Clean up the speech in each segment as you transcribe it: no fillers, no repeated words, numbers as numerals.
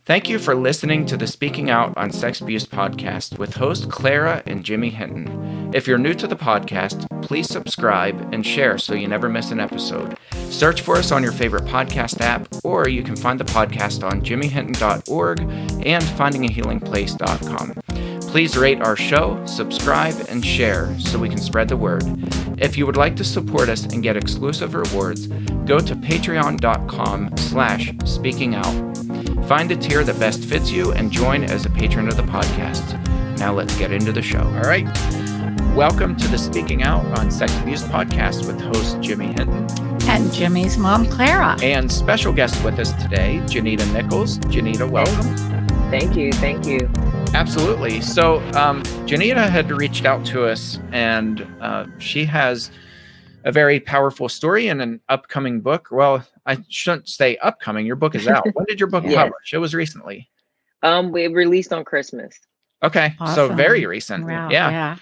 Thank you for listening to the Speaking Out on Sex Abuse podcast with host Clara and Jimmy Hinton. If you're new to the podcast, please subscribe and share so you never miss an episode. Search for us on your favorite podcast app, or you can find the podcast on jimmyhinton.org and findingahealingplace.com. Please rate our show, subscribe, and share so we can spread the word. If you would like to support us and get exclusive rewards, go to patreon.com/speakingout. Find the tier that best fits you and join as a patron of the podcast. Now let's get into the show. All right. Welcome to the Speaking Out on Sex Abuse podcast with host Jimmy Hinton. And Jimmy's mom, Clara. And special guest with us today, Janitta Nichols. Janitta, welcome. Thank you. Absolutely. So Janitta had reached out to us, and she has a very powerful story and an upcoming book. Well, I shouldn't say upcoming. Your book is out. When did your book publish? It was recently. We released on Christmas. Okay. Awesome. So very recent. Wow. Yeah.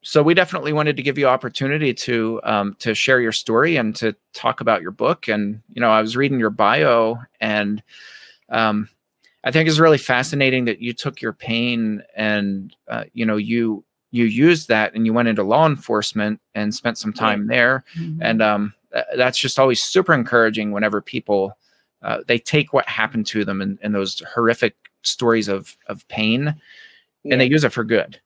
So we definitely wanted to give you opportunity to share your story and to talk about your book. And, I was reading your bio, and I think it's really fascinating that you took your pain and, you used that and you went into law enforcement and spent some time there. Mm-hmm. And that's just always super encouraging whenever people, they take what happened to them and those horrific stories of pain and they use it for good.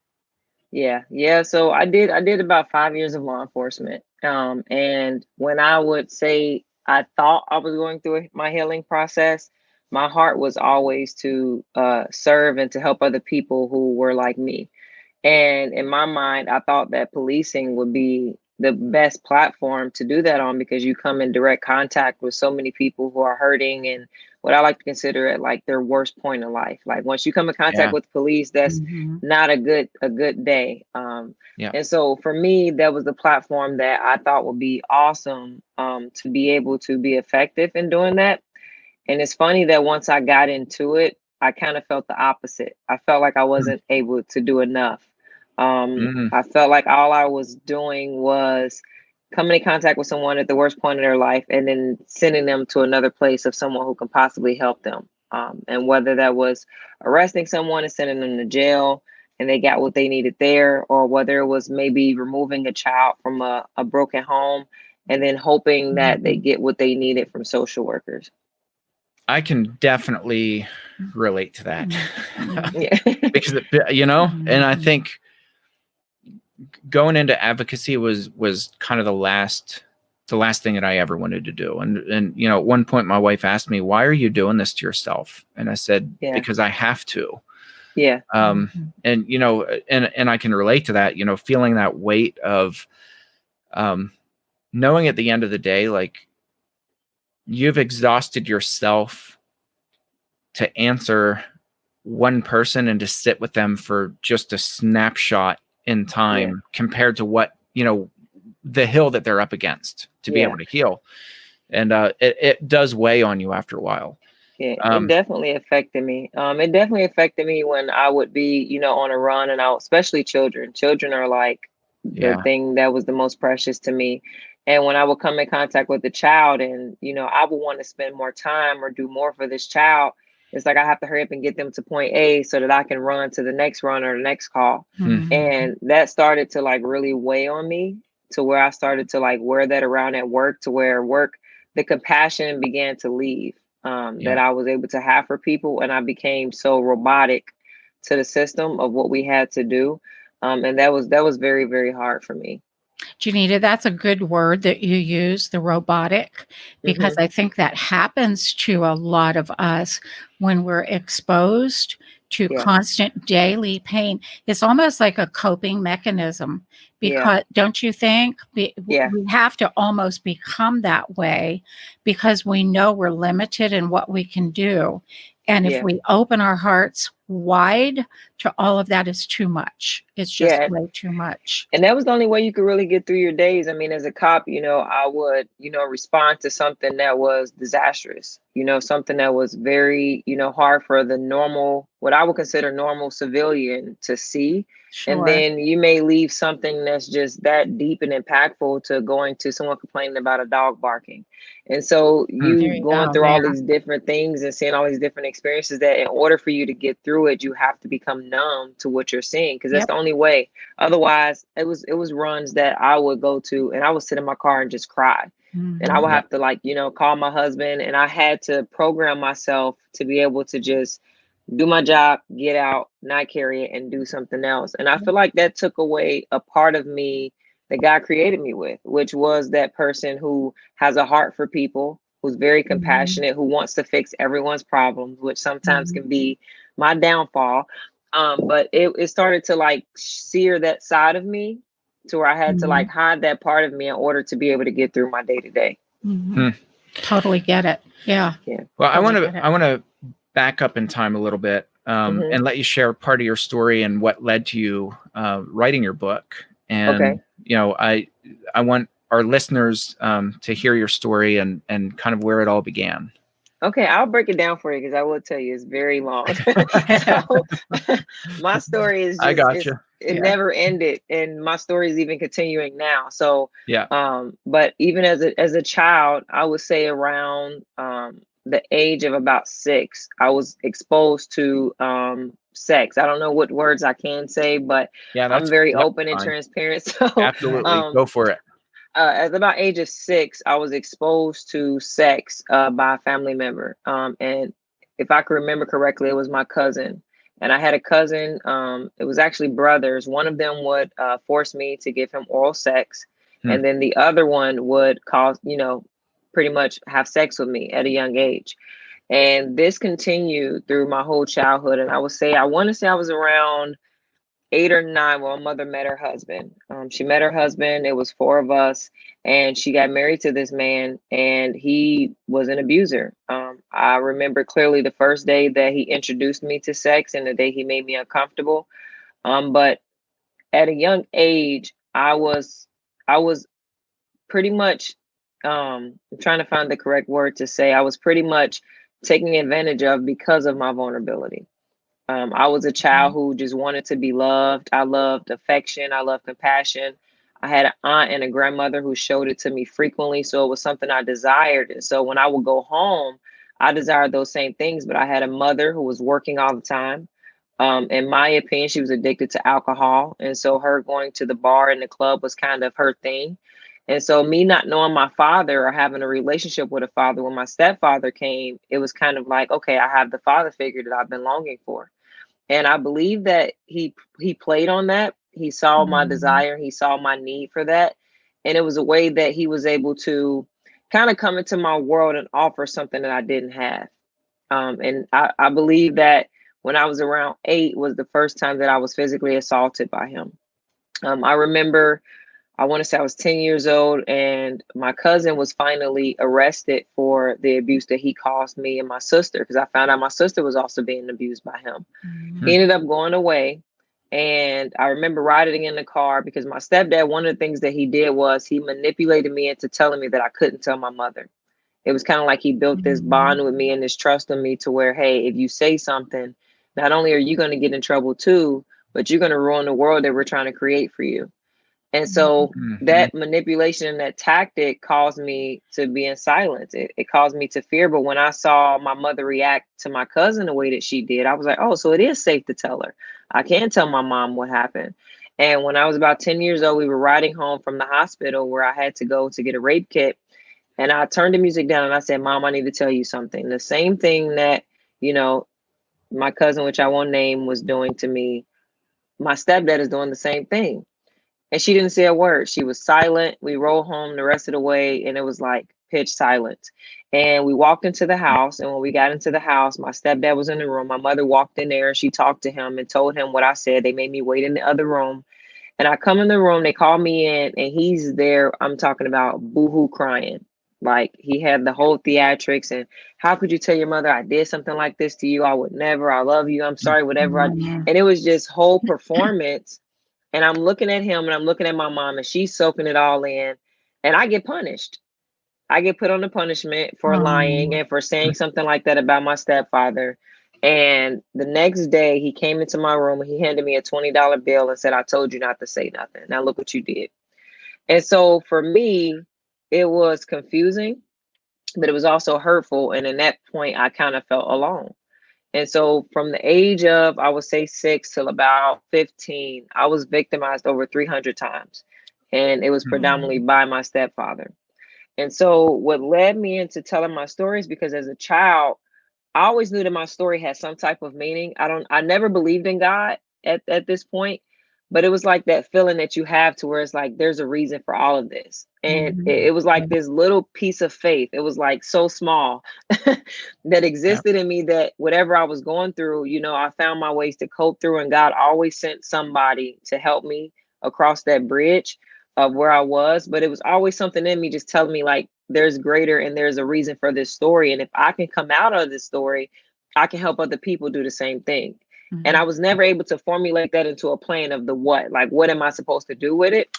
Yeah. So I did about 5 years of law enforcement. And when I would say I thought I was going through my healing process, my heart was always to serve and to help other people who were like me. And in my mind, I thought that policing would be the best platform to do that on, because you come in direct contact with so many people who are hurting and what I like to consider it like their worst point in life. Like once you come in contact with police, that's not a good day. And so for me, that was the platform that I thought would be awesome to be able to be effective in doing that. And it's funny that once I got into it, I kind of felt the opposite. I felt like I wasn't able to do enough. I felt like all I was doing was coming in contact with someone at the worst point of their life and then sending them to another place of someone who can possibly help them. And whether that was arresting someone and sending them to jail and they got what they needed there, or whether it was maybe removing a child from a broken home and then hoping that they get what they needed from social workers. I can definitely relate to that. Because, and I think going into advocacy was kind of the last thing that I ever wanted to do. And at one point my wife asked me, "Why are you doing this to yourself?" And I said, because I have to. Yeah. And I can relate to that, feeling that weight of knowing at the end of the day, like, you've exhausted yourself to answer one person and to sit with them for just a snapshot in time compared to what, the hill that they're up against to be able to heal. And it does weigh on you after a while. Yeah, it definitely affected me. It definitely affected me when I would be, on a run, and especially children. Children are like the thing that was the most precious to me. And when I would come in contact with the child and, I would want to spend more time or do more for this child, it's like I have to hurry up and get them to point A so that I can run to the next run or the next call. And that started to like really weigh on me, to where I started to like wear that around at work, to where the compassion began to leave that I was able to have for people. And I became so robotic to the system of what we had to do. And that was very, very hard for me. Janitta, that's a good word that you use, the robotic, because I think that happens to a lot of us when we're exposed to constant daily pain. It's almost like a coping mechanism, because don't you think we have to almost become that way because we know we're limited in what we can do. And if we open our hearts wide to all of that, is too much. It's just way too much. And that was the only way you could really get through your days. I mean, as a cop, I would, respond to something that was disastrous, something that was very, hard for the normal, what I would consider normal civilian to see. Sure. And then you may leave something that's just that deep and impactful to going to someone complaining about a dog barking. And so There you you going go. through Yeah. all these different things and seeing all these different experiences that in order for you to get through it, you have to become numb to what you're seeing, because that's Yep. the only way. Otherwise, it was runs that I would go to and I would sit in my car and just cry. And I would Mhm. have to, like, call my husband, and I had to program myself to be able to just do my job, get out, not carry it, and do something else. And I feel like that took away a part of me that God created me with, which was that person who has a heart for people, who's very Mhm. compassionate, who wants to fix everyone's problems, which sometimes can Mhm. be my downfall. But it started to like sear that side of me to where I had to like Mhm. hide that part of me in order to be able to get through my day to day. Mhm. Totally get it. Yeah. Yeah. Well, Totally get it. I want to back up in time a little bit, Hmm. and let you share part of your story and what led to you writing your book. And Okay. I want our listeners to hear your story and kind of where it all began. Okay, I'll break it down for you because I will tell you it's very long. So my story is I just got it's you. it Yeah. never ended, and my story is even continuing now. So Yeah. but even as a child, I would say around the age of about 6, I was exposed to sex. I don't know what words I can say, but Yeah. I'm very Yep. open and Fine. transparent. So Absolutely. um Go for it. at about age of 6, I was exposed to sex by a family member. And if I can remember correctly, it was my cousin. And I had a cousin, it was actually brothers. One of them would force me to give him oral sex. Hmm. And then the other one would cause, pretty much have sex with me at a young age. And this continued through my whole childhood. And I want to say I was around 8 or 9 when my mother met her husband. She met her husband. It was 4 of us, and she got married to this man, and he was an abuser. I remember clearly the first day that he introduced me to sex and the day he made me uncomfortable. But at a young age, I was pretty much. I'm trying to find the correct word to say. I was pretty much taken advantage of because of my vulnerability. I was a child Mhm. who just wanted to be loved. I loved affection. I loved compassion. I had an aunt and a grandmother who showed it to me frequently. So it was something I desired. And so when I would go home, I desired those same things. But I had a mother who was working all the time. In my opinion, she was addicted to alcohol. And so her going to the bar and the club was kind of her thing. And so, me not knowing my father or having a relationship with a father, when my stepfather came, it was kind of like, okay, I have the father figure that I've been longing for. And I believe that he played on that. He saw my Mhm. desire, he saw my need for that. And it was a way that he was able to kind of come into my world and offer something that I didn't have. And I believe that when I was around 8 was the first time that I was physically assaulted by him. I remember, I want to say I was 10 years old, and my cousin was finally arrested for the abuse that he caused me and my sister, because I found out my sister was also being abused by him. Mhm. He Hmm. ended up going away. And I remember riding in the car because my stepdad, one of the things that he did was he manipulated me into telling me that I couldn't tell my mother. It was kind of like he built this Mhm. bond with me and this trust in me to where, hey, if you say something, not only are you going to get in trouble too, but you're going to ruin the world that we're trying to create for you. And so Hmm. that manipulation and that tactic caused me to be in silence. It caused me to fear. But when I saw my mother react to my cousin the way that she did, I was like, oh, so it is safe to tell her. I can tell my mom what happened. And when I was about 10 years old, we were riding home from the hospital where I had to go to get a rape kit. And I turned the music down and I said, Mom, I need to tell you something. The same thing that, you know, my cousin, which I won't name, was doing to me, my stepdad is doing the same thing. And she didn't say a word. She was silent. We rolled home the rest of the way, and it was like pitch silence. And we walked into the house. And when we got into the house, my stepdad was in the room. My mother walked in there and she talked to him and told him what I said. They made me wait in the other room. And I come in the room, they call me in, and he's there. I'm talking about boohoo crying. Like he had the whole theatrics. And how could you tell your mother I did something like this to you? I would never. I love you. I'm sorry, whatever. Mhm. And it was just whole performance. And I'm looking at him and I'm looking at my mom, and she's soaking it all in. And I get punished. I get put on the punishment for lying Oh. and for saying something like that about my stepfather. And the next day he came into my room and he handed me a $20 bill and said, I told you not to say nothing. Now look what you did. And so for me, it was confusing, but it was also hurtful. And in that point, I kind of felt alone. And so from the age of, I would say 6 till about 15, I was victimized over 300 times. And it was predominantly by my stepfather. And so what led me into telling my stories, because as a child, I always knew that my story had some type of meaning. I never believed in God at this point, but it was like that feeling that you have to where it's like, there's a reason for all of this. And it was like this little piece of faith. It was like so small that existed in me that whatever I was going through, you know, I found my ways to cope through, and God always sent somebody to help me across that bridge of where I was. But it was always something in me just telling me like, there's greater and there's a reason for this story. And if I can come out of this story, I can help other people do the same thing. And I was never able to formulate that into a plan of the what, like, what am I supposed to do with it?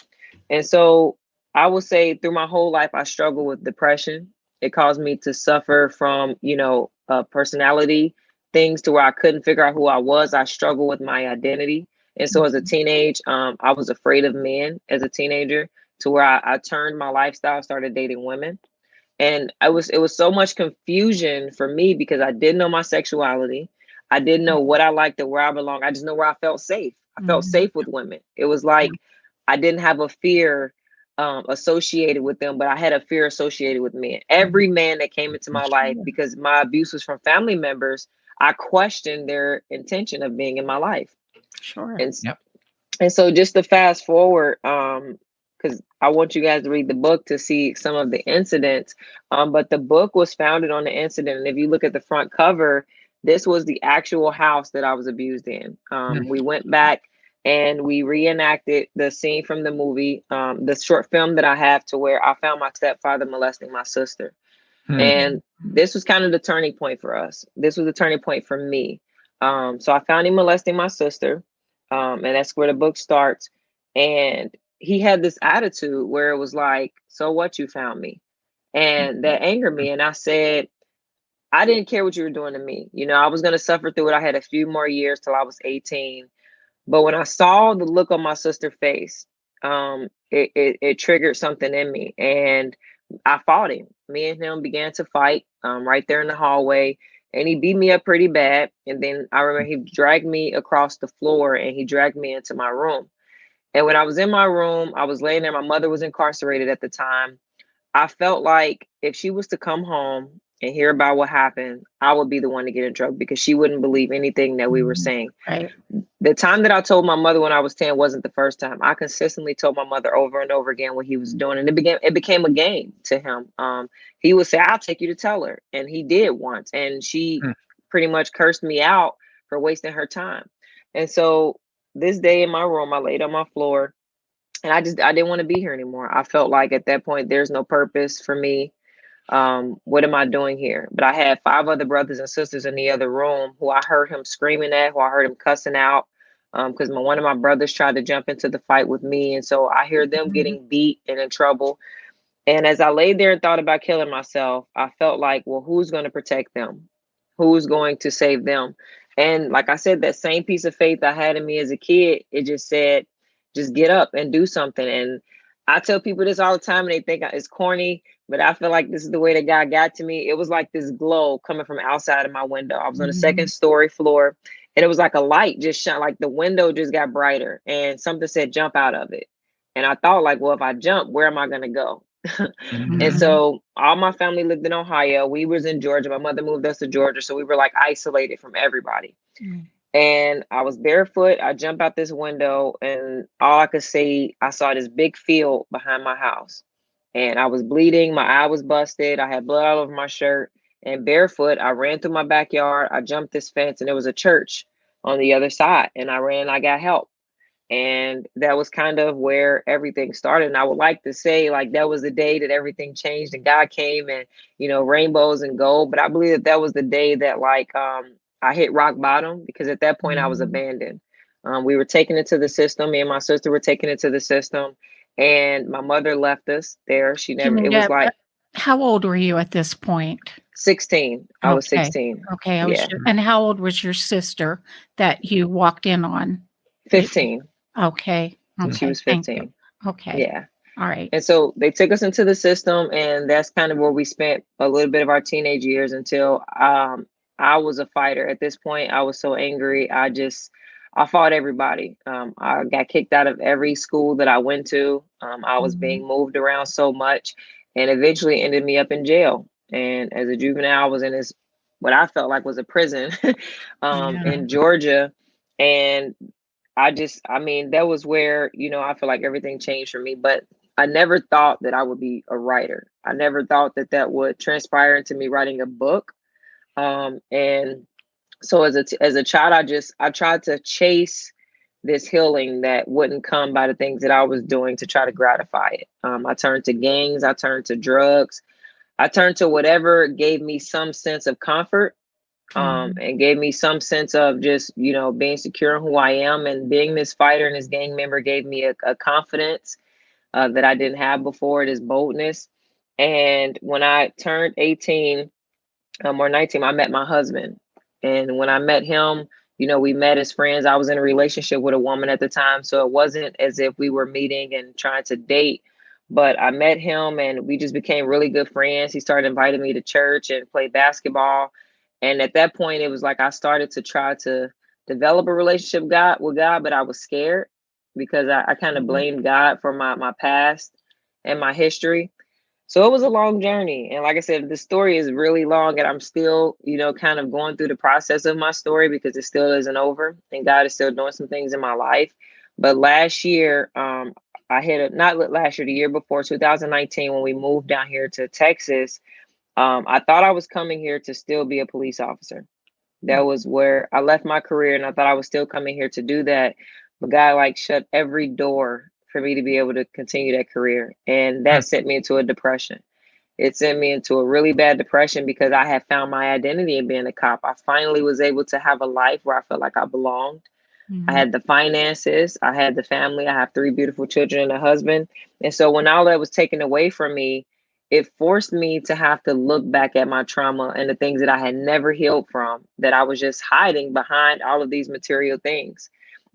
And so I will say through my whole life, I struggled with depression. It caused me to suffer from, you know, personality things to where I couldn't figure out who I was. I struggled with my identity. And so as a teenage, I was afraid of men as a teenager, to where I turned my lifestyle, started dating women. And it was so much confusion for me because I didn't know my sexuality. I didn't know what I liked or where I belonged. I just know where I felt safe. I felt safe with women. It was like I didn't have a fear associated with them, but I had a fear associated with men. Every man that came into my life, because my abuse was from family members, I questioned their intention of being in my life. Sure. And so just to fast forward, because I want you guys to read the book to see some of the incidents. But the book was founded on the incident. And if you look at the front cover, this was the actual house that I was abused in. We went back and we reenacted the scene from the movie, the short film that I have, to where I found my stepfather molesting my sister. And this was kind of the turning point for us. This was the turning point for me. So I found him molesting my sister. And that's where the book starts. And he had this attitude where it was like, so what, you found me? And that angered me. And I said, I didn't care what you were doing to me. You know, I was going to suffer through it. I had a few more years till I was 18. But when I saw the look on my sister's face, it triggered something in me. And I fought him. Me and him began to fight right there in the hallway. And he beat me up pretty bad. And then I remember he dragged me across the floor and he dragged me into my room. And when I was in my room, I was laying there. My mother was incarcerated at the time. I felt like if she was to come home and hear about what happened, I would be the one to get in trouble because she wouldn't believe anything that we were saying. Right. The time that I told my mother when I was 10 wasn't the first time. I consistently told my mother over and over again what he was doing. And it became a game to him. He would say, I'll take you to tell her. And he did once. And she pretty much cursed me out for wasting her time. And so this day in my room, I laid on my floor and I didn't want to be here anymore. I felt like at that point, there's no purpose for me. What am I doing here? But I had 5 other brothers and sisters in the other room who I heard him screaming at, who I heard him cussing out, because one of my brothers tried to jump into the fight with me. And so I hear them getting beat and in trouble. And as I laid there and thought about killing myself, I felt like, well, who's going to protect them? Who's going to save them? And like I said, that same piece of faith I had in me as a kid, it just said, just get up and do something. And I tell people this all the time and they think it's corny, but I feel like this is the way that God got to me. It was like this glow coming from outside of my window. I was on the second story floor and it was like a light just shone, like the window just got brighter and something said, jump out of it. And I thought like, well, if I jump, where am I going to go? And so all my family lived in Ohio. We was in Georgia. My mother moved us to Georgia. So we were like isolated from everybody. And I was barefoot. I jumped out this window and all I could see, I saw this big field behind my house and I was bleeding. My eye was busted. I had blood all over my shirt and barefoot. I ran through my backyard. I jumped this fence and there was a church on the other side and I ran, I got help. And that was kind of where everything started. And I would like to say like that was the day that everything changed and God came and, you know, rainbows and gold. But I believe that that was the day that like I hit rock bottom because at that point I was abandoned. We were taken into the system. Me and my sister were taken into the system and my mother left us there. She never, it was like, how old were you at this point? 16. I was Okay. 16. Okay. Yeah. And how old was your sister that you walked in on? 15. Okay. She Okay. was Thank you. 15. Okay. Yeah. All right. And so they took us into the system, and that's kind of where we spent a little bit of our teenage years until I was a fighter. At this point, I was so angry. I fought everybody. I got kicked out of every school that I went to. I was being moved around so much, and eventually ended me up in jail. And as a juvenile, I was in this, what I felt like was a prison Yeah. in Georgia. And I mean, that was where, I feel like everything changed for me. But I never thought that I would be a writer. I never thought that that would transpire into me writing a book. And so as a child, I tried to chase this healing that wouldn't come by the things that I was doing to try to gratify it. I turned to gangs, I turned to drugs, I turned to whatever gave me some sense of comfort, and gave me some sense of just, being secure in who I am. And being this fighter and this gang member gave me a confidence that I didn't have before, this boldness. And when I turned 18 or 19, I met my husband. And when I met him, we met as friends. I was in a relationship with a woman at the time. So it wasn't as if we were meeting and trying to date, but I met him and we just became really good friends. He started inviting me to church and play basketball. And at that point, it was like I started to try to develop a relationship with God, but I was scared because I kind of blamed God for my past and my history. So it was a long journey. And like I said, the story is really long, and I'm still, kind of going through the process of my story because it still isn't over and God is still doing some things in my life. But last year, I hit not last year, the year before, 2019, when we moved down here to Texas. I thought I was coming here to still be a police officer. That was where I left my career, and I thought I was still coming here to do that. But God shut every door for me to be able to continue that career. And that sent me into a depression. It sent me into a really bad depression because I had found my identity in being a cop. I finally was able to have a life where I felt like I belonged. I had the finances, I had the family, I have 3 beautiful children and a husband. And so when all that was taken away from me, it forced me to have to look back at my trauma and the things that I had never healed from, that I was just hiding behind all of these material things.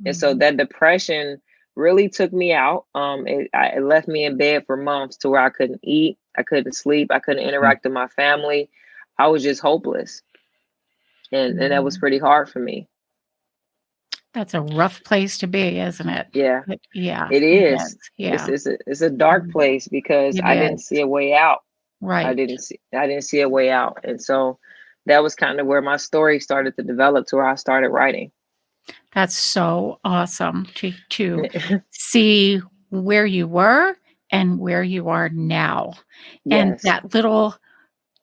And so that depression really took me out. It left me in bed for months to where I couldn't eat, I couldn't sleep, I couldn't interact with my family. I was just hopeless. And that was pretty hard for me. That's a rough place to be, isn't it? Yeah. Yeah. It is. Yeah. It's a dark place because It I didn't is. see a way out. Right. I didn't see a way out. And so that was kind of where my story started to develop, to where I started writing. That's so awesome to see where you were and where you are now. And Yes. that little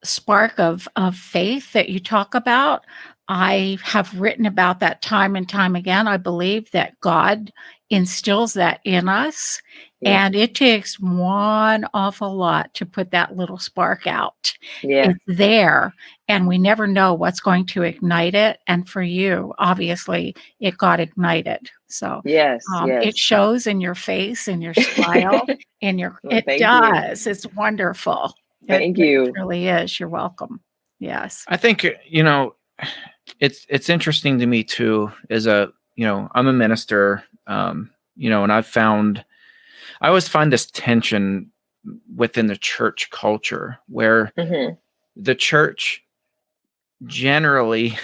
spark of faith that you talk about, I have written about that time and time again. I believe that God instills that in us, Yeah. and it takes one awful lot to put that little spark out. Yeah. It's there, and we never know what's going to ignite it. And for you, obviously, it got ignited. So Yes. it Yes. shows in your face, in your smile, in your. Well, It thank you. does. It's wonderful. Thank It you. really is. You're welcome. Yes. I think, it's interesting to me too, as I'm a minister, and I always find this tension within the church culture where the church generally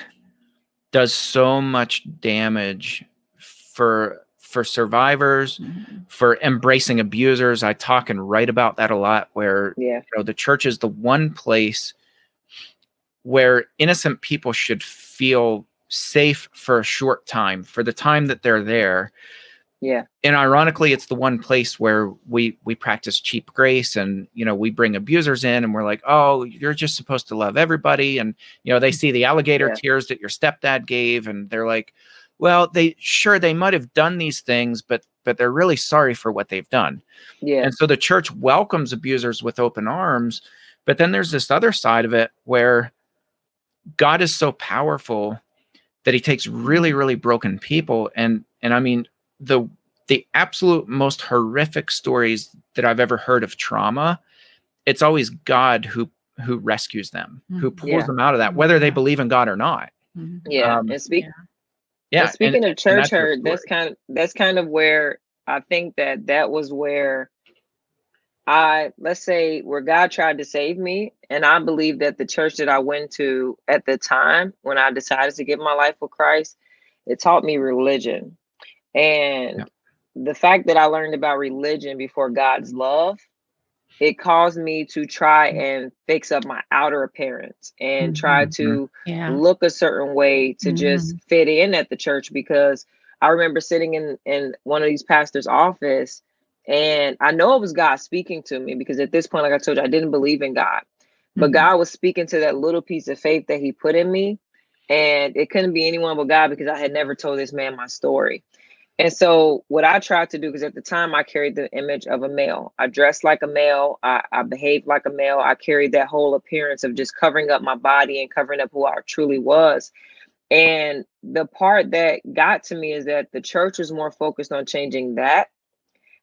does so much damage for survivors, for embracing abusers. I talk and write about that a lot, where the church is the one place where innocent people should feel safe for a short time, for the time that they're there. Yeah. And ironically, it's the one place where we practice cheap grace, and we bring abusers in and we're like, oh, you're just supposed to love everybody. And they see the alligator tears that your stepdad gave, and they're like, well, they might have done these things, but they're really sorry for what they've done. Yeah. And so the church welcomes abusers with open arms. But then there's this other side of it where God is so powerful that he takes really, really broken people. And I mean, the absolute most horrific stories that I've ever heard of trauma, it's always God who who rescues them, who pulls Yeah. them out of that, whether they believe in God or not. Yeah. Um, And yeah, speaking of and church that's your hurt, story. that's kind of where I think that was where let's say where God tried to save me. And I believe that the church that I went to at the time when I decided to give my life with Christ, it taught me religion. Yeah. And the fact that I learned about religion before God's love, it caused me to try and fix up my outer appearance and try to look a certain way to just fit in at the church. Because I remember sitting in one of these pastors' office, and I know it was God speaking to me, because at this point, like I told you, I didn't believe in God, but God was speaking to that little piece of faith that he put in me. And it couldn't be anyone but God, because I had never told this man my story. And so what I tried to do, because at the time I carried the image of a male. I dressed like a male. I behaved like a male. I carried that whole appearance of just covering up my body and covering up who I truly was. And the part that got to me is that the church was more focused on changing that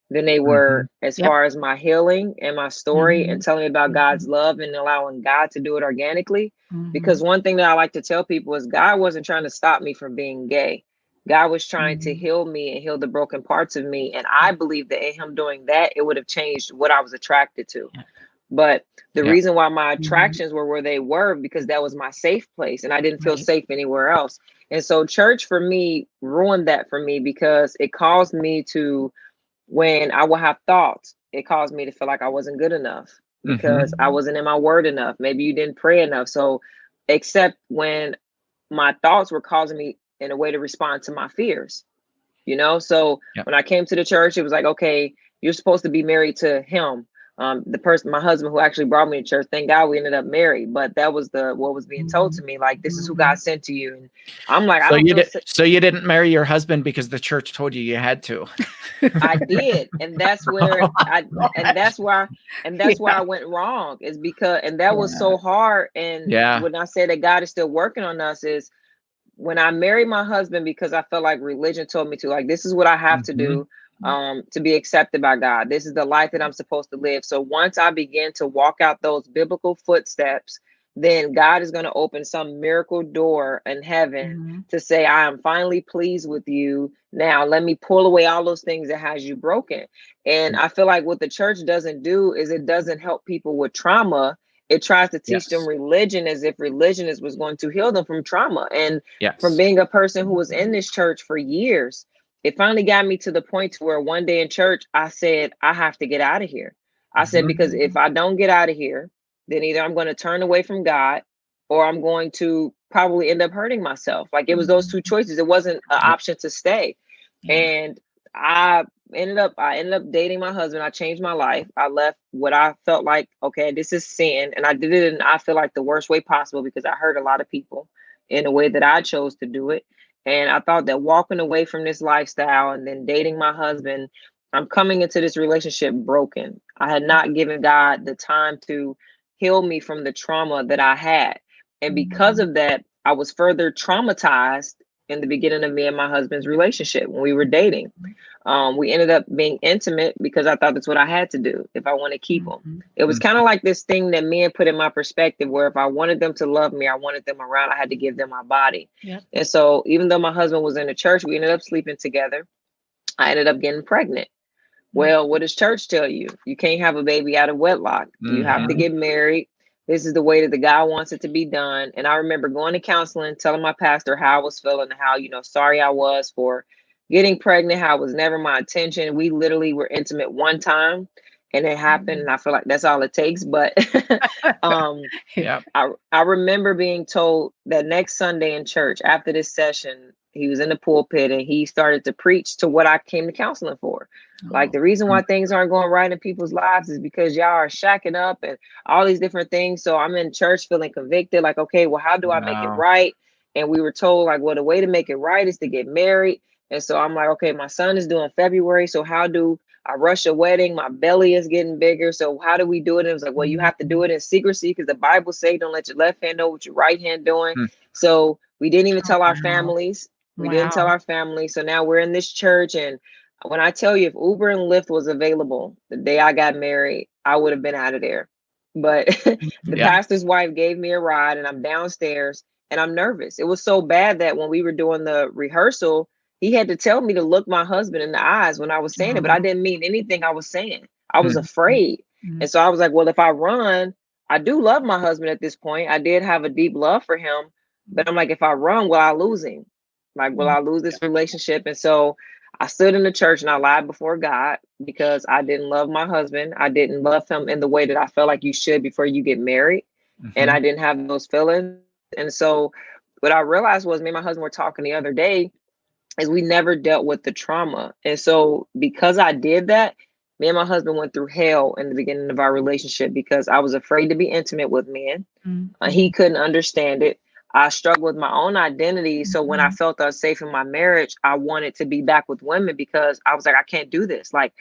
than they were as far as my healing and my story and telling me about God's love and allowing God to do it organically. Because one thing that I like to tell people is God wasn't trying to stop me from being gay. God was trying to heal me and heal the broken parts of me. And I believe that in him doing that, it would have changed what I was attracted to. But the reason why my attractions were where they were, because that was my safe place and I didn't feel safe anywhere else. And so church for me ruined that for me, because it caused me to, when I would have thoughts, it caused me to feel like I wasn't good enough because I wasn't in my word enough. Maybe you didn't pray enough. So, except when my thoughts were causing me in a way to respond to my fears, you know? So when I came to the church, it was like, okay, you're supposed to be married to him. The person, my husband, who actually brought me to church, thank God we ended up married, but that was what was being told to me. Like, this is who God sent to you. And I'm like, I So don't you feel did. So you didn't marry your husband because the church told you had to. I did. And that's where and that's why I went wrong, is because, and that was so hard. And when I say that God is still working on us, is when I married my husband, because I felt like religion told me to, like, this is what I have to do to be accepted by God. This is the life that I'm supposed to live. So once I begin to walk out those biblical footsteps, then God is going to open some miracle door in heaven to say, I am finally pleased with you. Now let me pull away all those things that has you broken. And I feel like what the church doesn't do is it doesn't help people with trauma. It tries to teach them religion as if religion was going to heal them from trauma. And from being a person who was in this church for years, it finally got me to the point to where one day in church, I said, I have to get out of here. I said, because if I don't get out of here, then either I'm going to turn away from God or I'm going to probably end up hurting myself. Like, it was those two choices. It wasn't an option to stay. And I ended up dating my husband. I changed my life. I left what I felt like, okay, this is sin. And I did it in, I feel like, the worst way possible, because I hurt a lot of people in a way that I chose to do it. And I thought that walking away from this lifestyle and then dating my husband, I'm coming into this relationship broken. I had not given God the time to heal me from the trauma that I had. And because of that, I was further traumatized in the beginning of me and my husband's relationship when we were dating. We ended up being intimate because I thought that's what I had to do if I want to keep them. It was kind of like this thing that men put in my perspective, where if I wanted them to love me, I wanted them around, I had to give them my body. And so even though my husband was in the church, we ended up sleeping together. I ended up getting pregnant. Well, what does church tell you? You can't have a baby out of wedlock. You have to get married. This is the way that the guy wants it to be done. And I remember going to counseling, telling my pastor how I was feeling and how, sorry I was for getting pregnant, how it was never my intention. We literally were intimate one time and it happened. And I feel like that's all it takes. But I remember being told that next Sunday in church, after this session, he was in the pulpit and he started to preach to what I came to counseling for. Like, the reason why things aren't going right in people's lives is because y'all are shacking up and all these different things. So I'm in church feeling convicted, like, okay, well, how do I make it right? And we were told, like, well, the way to make it right is to get married. And so I'm like, okay, my son is due in February. So how do I rush a wedding? My belly is getting bigger. So how do we do it? And it was like, well, you have to do it in secrecy, because the Bible says don't let your left hand know what your right hand doing. So we didn't even tell our families. We didn't tell our family. So now we're in this church. And when I tell you, if Uber and Lyft was available the day I got married, I would have been out of there. but the pastor's wife gave me a ride, and I'm downstairs and I'm nervous. It was so bad that when we were doing the rehearsal, he had to tell me to look my husband in the eyes when I was saying it, but I didn't mean anything I was saying. I was afraid. And so I was like, well, if I run, I do love my husband at this point. I did have a deep love for him, but I'm like, if I run, will I lose him? Like, will I lose this relationship? And so I stood in the church and I lied before God because I didn't love my husband. I didn't love him in the way that I felt like you should before you get married. And I didn't have those feelings. And so what I realized was, me and my husband were talking the other day, is we never dealt with the trauma. And so because I did that, me and my husband went through hell in the beginning of our relationship because I was afraid to be intimate with men. He couldn't understand it. I struggled with my own identity. So when I felt unsafe in my marriage, I wanted to be back with women because I was like, I can't do this. Like,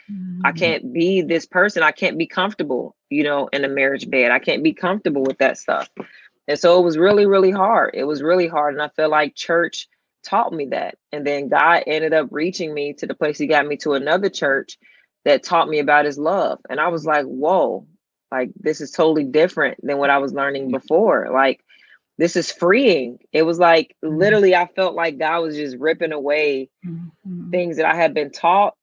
I can't be this person. I can't be comfortable, in a marriage bed. I can't be comfortable with that stuff. And so it was really, really hard. It was really hard. And I feel like church taught me that. And then God ended up reaching me to the place he got me to another church that taught me about his love. And I was like, whoa, like, this is totally different than what I was learning before. Like, this is freeing. It was like, literally, I felt like God was just ripping away things that I had been taught.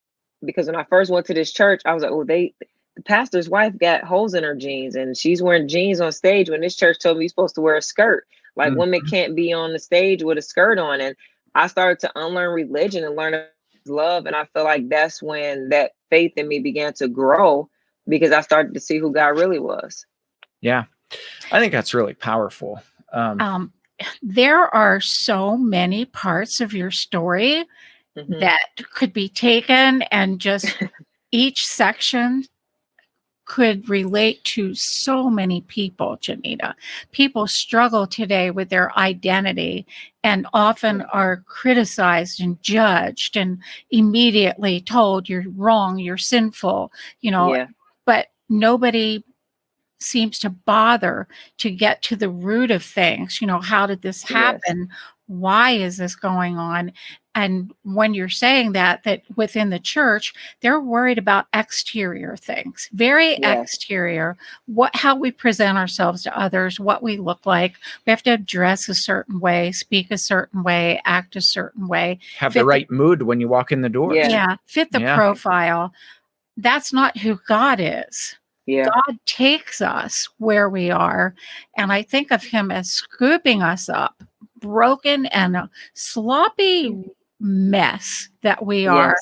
Because when I first went to this church, I was like, oh, the pastor's wife got holes in her jeans and she's wearing jeans on stage, when this church told me you're supposed to wear a skirt. Like, women can't be on the stage with a skirt on. And I started to unlearn religion and learn love. And I feel like that's when that faith in me began to grow, because I started to see who God really was. Yeah. I think that's really powerful. There are so many parts of your story that could be taken, and just each section could relate to so many people, Janitta. People struggle today with their identity and often are criticized and judged and immediately told you're wrong, you're sinful, but nobody seems to bother to get to the root of things. How did this happen? Why is this going on? And when you're saying that within the church, they're worried about exterior things, very exterior, how we present ourselves to others, what we look like. We have to dress a certain way, speak a certain way, act a certain way. Have the right mood when you walk in the door. Fit the profile. That's not who God is. God takes us where we are. And I think of him as scooping us up, broken and a sloppy mess that we are,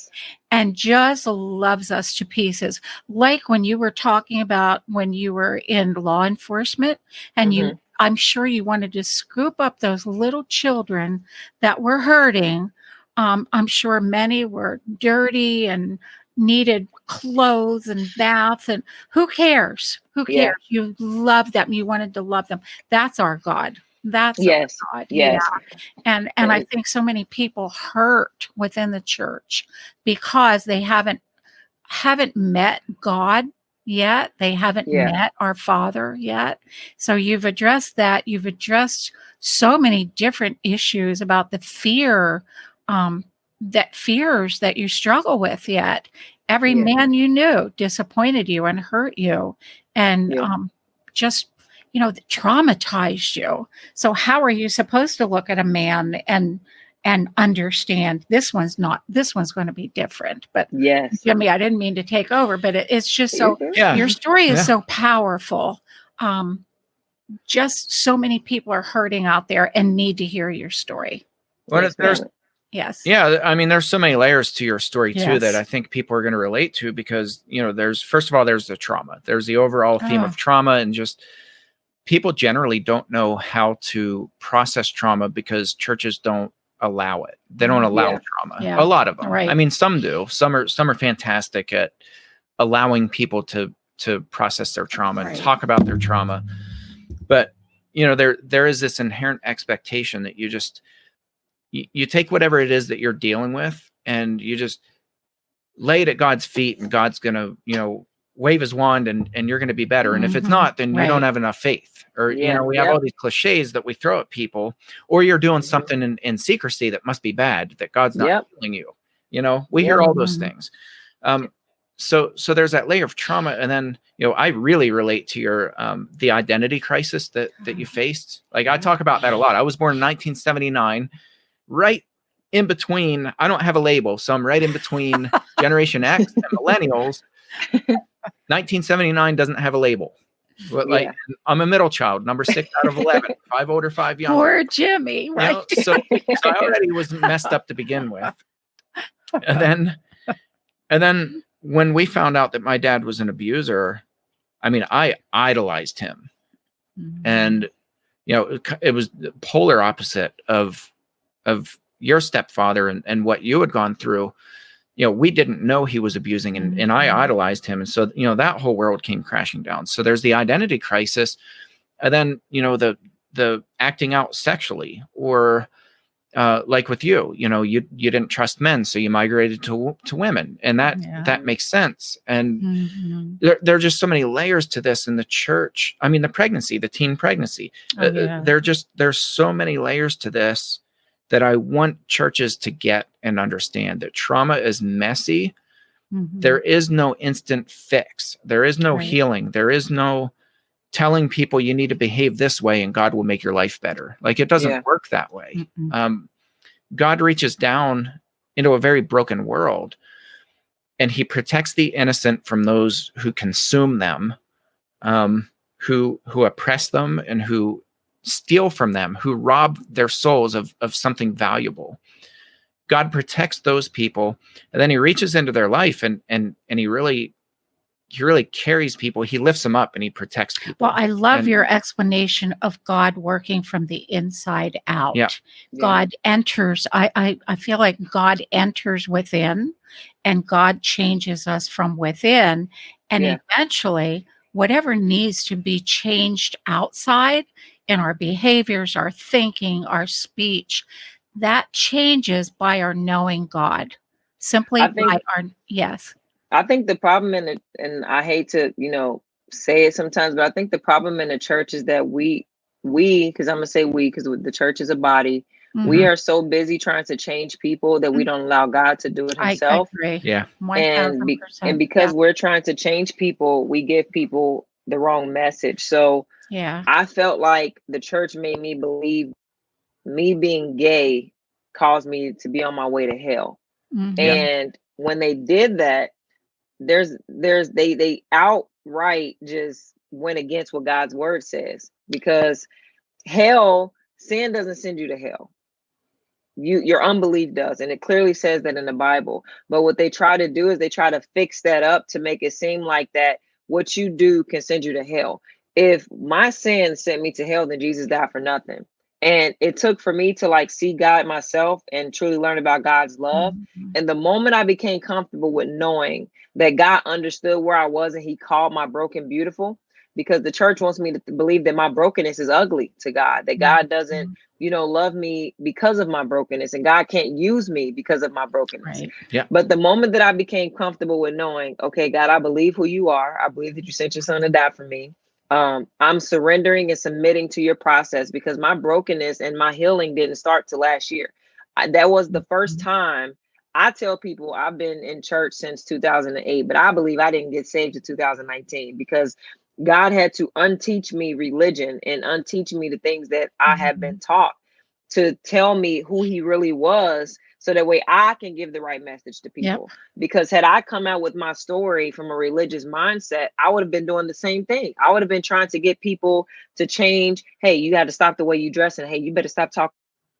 and just loves us to pieces. Like when you were talking about when you were in law enforcement, and I'm sure you wanted to scoop up those little children that were hurting. I'm sure many were dirty and needed clothes and baths, and who cares? You love them. You wanted to love them. That's our God. That's our God. And I think so many people hurt within the church because they haven't met God yet. They haven't met our Father yet. So you've addressed that. You've addressed so many different issues about the fears that you struggle with yet. Every man you knew disappointed you and hurt you, and just traumatized you. So how are you supposed to look at a man and understand this one's going to be different? But Jimmy, I didn't mean to take over, but it's just so your story is so powerful. Just so many people are hurting out there and need to hear your story. Well, I mean, there's so many layers to your story too that I think people are going to relate to, because there's, first of all, there's the trauma, there's the overall theme of trauma, and just people generally don't know how to process trauma because churches don't allow it. They don't allow trauma. A lot of them. I mean, some do. Some are fantastic at allowing people to process their trauma and talk about their trauma. But there is this inherent expectation that you take whatever it is that you're dealing with and you just lay it at God's feet, and God's going to, wave his wand and you're going to be better. And if it's not, then you don't have enough faith. Or, we have all these cliches that we throw at people, or you're doing something in secrecy that must be bad, that God's not healing you. We hear all those things. So there's that layer of trauma. And then, I really relate to your, the identity crisis that you faced. Like, I talk about that a lot. I was born in 1979, right in between. I don't have a label, so I'm right in between Generation X and millennials. 1979 doesn't have a label. But like, I'm a middle child, number 6 out of 11, 5 older, 5 younger. Poor Jimmy, right? So I already was messed up to begin with. And then when we found out that my dad was an abuser, I mean, I idolized him. Mm-hmm. And, it was the polar opposite of your stepfather and what you had gone through. We didn't know he was abusing, and I idolized him. And so, that whole world came crashing down. So there's the identity crisis. And then, the acting out sexually, or like with you, you didn't trust men, so you migrated to women, and that makes sense. And there are just so many layers to this in the church. I mean, the teen pregnancy, there's so many layers to this that I want churches to get and understand that trauma is messy. Mm-hmm. There is no instant fix. There is no healing. There is no telling people you need to behave this way and God will make your life better. Like, it doesn't work that way. God reaches down into a very broken world, and he protects the innocent from those who consume them, who oppress them, and who steal from them, who rob their souls of something valuable. God protects those people, and then he reaches into their life and he really carries people. He lifts them up and he protects people. Well, I love your explanation of God working from the inside out. Yeah. God enters. I feel like God enters within, and God changes us from within, and eventually whatever needs to be changed outside in our behaviors, our thinking, our speech, that changes by our knowing God. Simply by our, yes. I think the problem in it, and I hate to, say it sometimes, but I think the problem in the church is that we, because I'm going to say we, because the church is a body, we are so busy trying to change people that we don't allow God to do it himself. I agree. Yeah. And because we're trying to change people, we give people the wrong message. So I felt like the church made me believe me being gay caused me to be on my way to hell. Mm-hmm. And when they did that, they outright just went against what God's word says, because sin doesn't send you to hell. Your unbelief does. And it clearly says that in the Bible. But what they try to do is they try to fix that up to make it seem like that what you do can send you to hell. If my sin sent me to hell, then Jesus died for nothing. And it took for me to see God myself and truly learn about God's love. Mm-hmm. And the moment I became comfortable with knowing that God understood where I was and he called my broken beautiful, because the church wants me to believe that my brokenness is ugly to God, that God doesn't, love me because of my brokenness, and God can't use me because of my brokenness. Right. Yeah. But the moment that I became comfortable with knowing, okay, God, I believe who you are. I believe that you sent your son to die for me. I'm surrendering and submitting to your process, because my brokenness and my healing didn't start till last year. That was the first time. I tell people I've been in church since 2008, but I believe I didn't get saved in 2019, because God had to unteach me religion and unteach me the things that I have been taught, to tell me who he really was, so that way I can give the right message to people. Yep. Because had I come out with my story from a religious mindset, I would have been doing the same thing. I would have been trying to get people to change. Hey, you got to stop the way you dress, and hey, you better stop talking,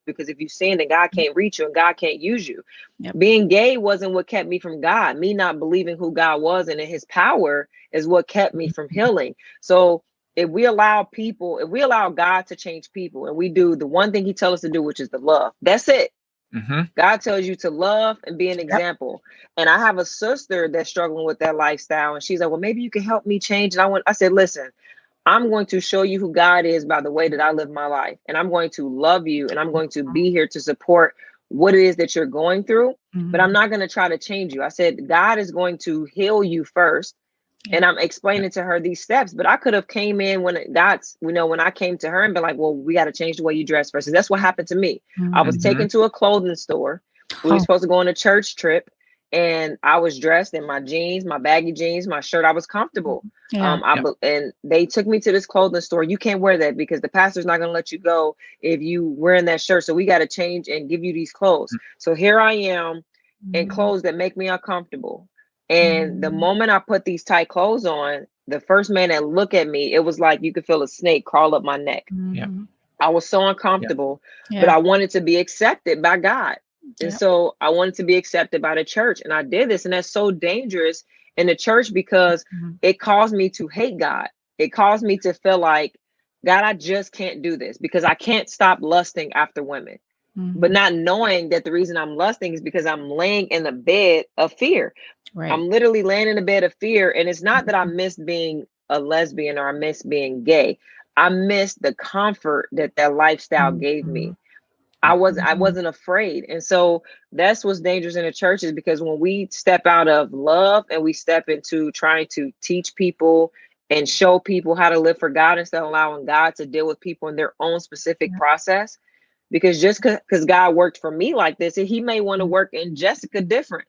because if you sin, then God can't reach you and God can't use you. Yep. Being gay wasn't what kept me from God. Me not believing who God was and in his power is what kept me from healing. So if we allow God to change people, and we do the one thing he tells us to do, which is to love, that's it. Mm-hmm. God tells you to love and be an example. And I have a sister that's struggling with that lifestyle, and she's like, well, maybe you can help me change. And I said, listen, I'm going to show you who God is by the way that I live my life. And I'm going to love you, and I'm going to be here to support what it is that you're going through. Mm-hmm. But I'm not going to try to change you. I said, God is going to heal you first. And I'm explaining to her these steps, but I could have came in when I came to her and been like, well, we got to change the way you dress first. And that's what happened to me. Mm-hmm. I was taken to a clothing store. We were supposed to go on a church trip. and I was dressed in my jeans, my baggy jeans, my shirt. I was comfortable. Yeah. And they took me to this clothing store. You can't wear that because the pastor's not going to let you go if you wearing that shirt. So we got to change and give you these clothes. So here I am in clothes that make me uncomfortable. And the moment I put these tight clothes on, the first man that looked at me, it was like you could feel a snake crawl up my neck. Yeah. I was so uncomfortable, Yeah. but I wanted to be accepted by God. And Yeah. so I wanted to be accepted by the church. And I did this. And that's so dangerous in the church because it caused me to hate God. It caused me to feel like, God, I just can't do this because I can't stop lusting after women. But not knowing that the reason I'm lusting is because I'm laying in a bed of fear. Right. I'm literally laying in a bed of fear. And it's not that I miss being a lesbian or I miss being gay. I miss the comfort that that lifestyle gave me. I wasn't afraid. And so that's what's dangerous in the church is because when we step out of love and we step into trying to teach people and show people how to live for God instead of allowing God to deal with people in their own specific process, because just because God worked for me like this, he may want to work in Jessica different.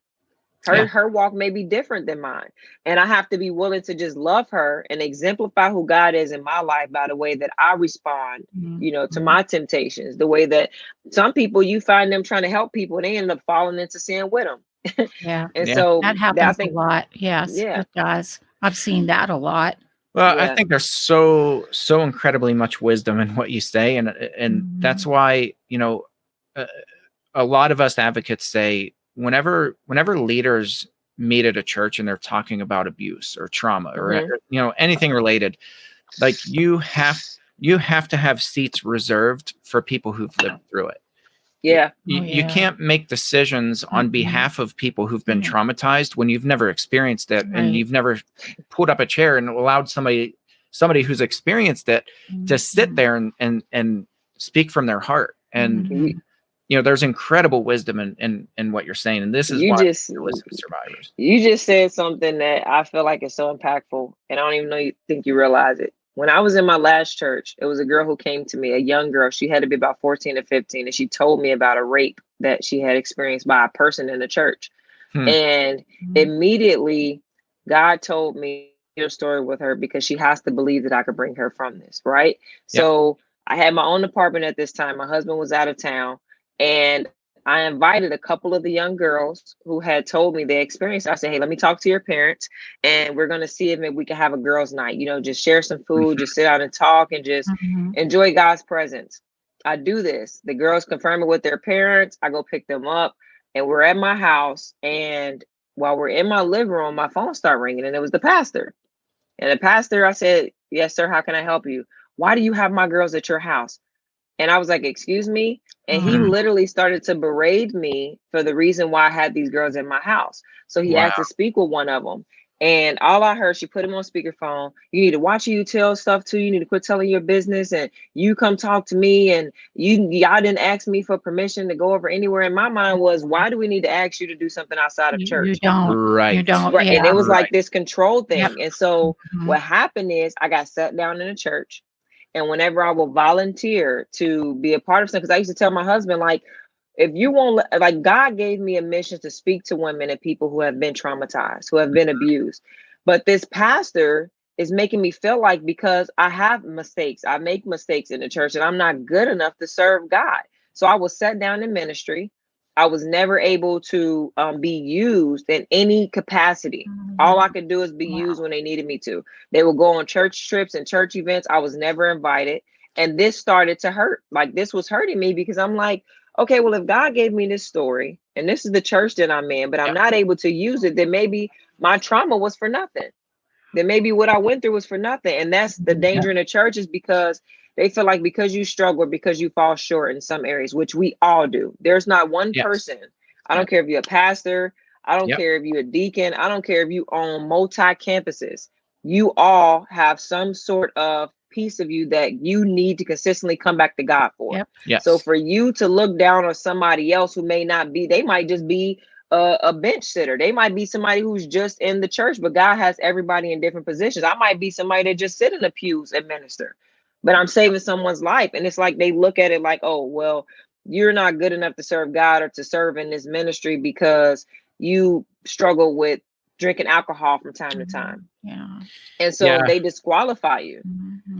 Her walk may be different than mine. And I have to be willing to just love her and exemplify who God is in my life by the way that I respond, to my temptations, the way that some people you find them trying to help people, they end up falling into sin with them. Yeah. And so that happens a lot. Yes, it does. I've seen that a lot. Well, I think there's so incredibly much wisdom in what you say. And that's why, a lot of us advocates say, whenever leaders meet at a church and they're talking about abuse or trauma or anything related, like you have to have seats reserved for people who've lived through it. You can't make decisions on behalf of people who've been traumatized when you've never experienced it and you've never pulled up a chair and allowed somebody who's experienced it to sit there and speak from their heart. And there's incredible wisdom in what you're saying. And this is why you're listening to survivors. You just said something that I feel like is so impactful. And I don't even think you realize it. When I was in my last church, it was a girl who came to me, a young girl. She had to be about 14 or 15. And she told me about a rape that she had experienced by a person in the church. And immediately God told me your story with her because she has to believe that I could bring her from this. Right. So I had my own apartment at this time. My husband was out of town. And I invited a couple of the young girls who had told me they experienced. I said, hey, let me talk to your parents and we're going to see if maybe we can have a girls' night, just share some food, just sit out and talk and just enjoy God's presence. I do this. The girls confirm it with their parents. I go pick them up and we're at my house. And while we're in my living room, my phone started ringing and it was the pastor. And the pastor, I said, yes, sir. How can I help you? Why do you have my girls at your house? And I was like, excuse me. And he literally started to berate me for the reason why I had these girls in my house. So he asked to speak with one of them. And all I heard, she put him on speakerphone. You need to watch who you tell stuff to. You need to quit telling your business. And you come talk to me. And y'all didn't ask me for permission to go over anywhere. And my mind was, why do we need to ask you to do something outside of church? You don't. Right. You don't. Right. Yeah. And it was like this control thing. Yep. And so what happened is I got sat down in a church. And whenever I will volunteer to be a part of something, because I used to tell my husband, like, if you won't, like, God gave me a mission to speak to women and people who have been traumatized, who have been abused. But this pastor is making me feel like because I have mistakes, I make mistakes in the church and I'm not good enough to serve God. So I was set down in ministry. I was never able to be used in any capacity. All I could do is be used when they needed me to. They would go on church trips and church events. I was never invited. And this started to hurt. Like this was hurting me because I'm like, okay, well, if God gave me this story and this is the church that I'm in, but I'm not able to use it, then maybe my trauma was for nothing. Then maybe what I went through was for nothing. And that's the danger in the church is because they feel like because you struggle, because you fall short in some areas, which we all do. There's not one person. I don't care if you're a pastor. I don't care if you're a deacon. I don't care if you own multi-campuses. You all have some sort of piece of you that you need to consistently come back to God for. So for you to look down on somebody else who may not be, they might just be a bench sitter. They might be somebody who's just in the church, but God has everybody in different positions. I might be somebody that just sit in the pews and minister, but I'm saving someone's life. And it's like they look at it like, oh, well, you're not good enough to serve God or to serve in this ministry because you struggle with drinking alcohol from time to time. Yeah. And so they disqualify you.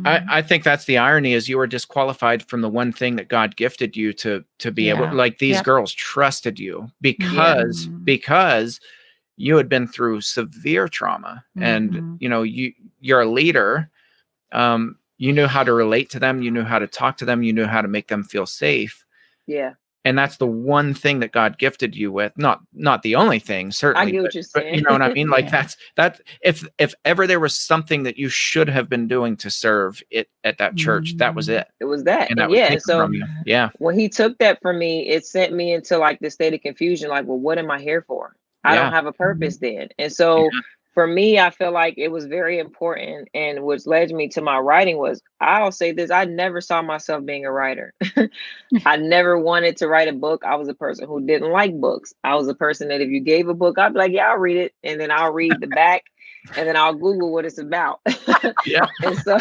I think that's the irony, is you were disqualified from the one thing that God gifted you to be able, like these girls trusted you because you had been through severe trauma, and you're a leader. You knew how to relate to them, you knew how to talk to them, you knew how to make them feel safe. Yeah. And that's the one thing that God gifted you with. Not the only thing, certainly. I get what you're saying. But you know what I mean? Like that. If ever there was something that you should have been doing to serve it at that church, that was it. It was that. And that was taken from you. Yeah. When he took that from me, it sent me into like the state of confusion. Like, well, what am I here for? I don't have a purpose then. And so for me, I feel like it was very important, and which led me to my writing was, I'll say this, I never saw myself being a writer. I never wanted to write a book. I was a person who didn't like books. I was a person that if you gave a book, I'd be like, yeah, I'll read it. And then I'll read the back and then I'll Google what it's about. And so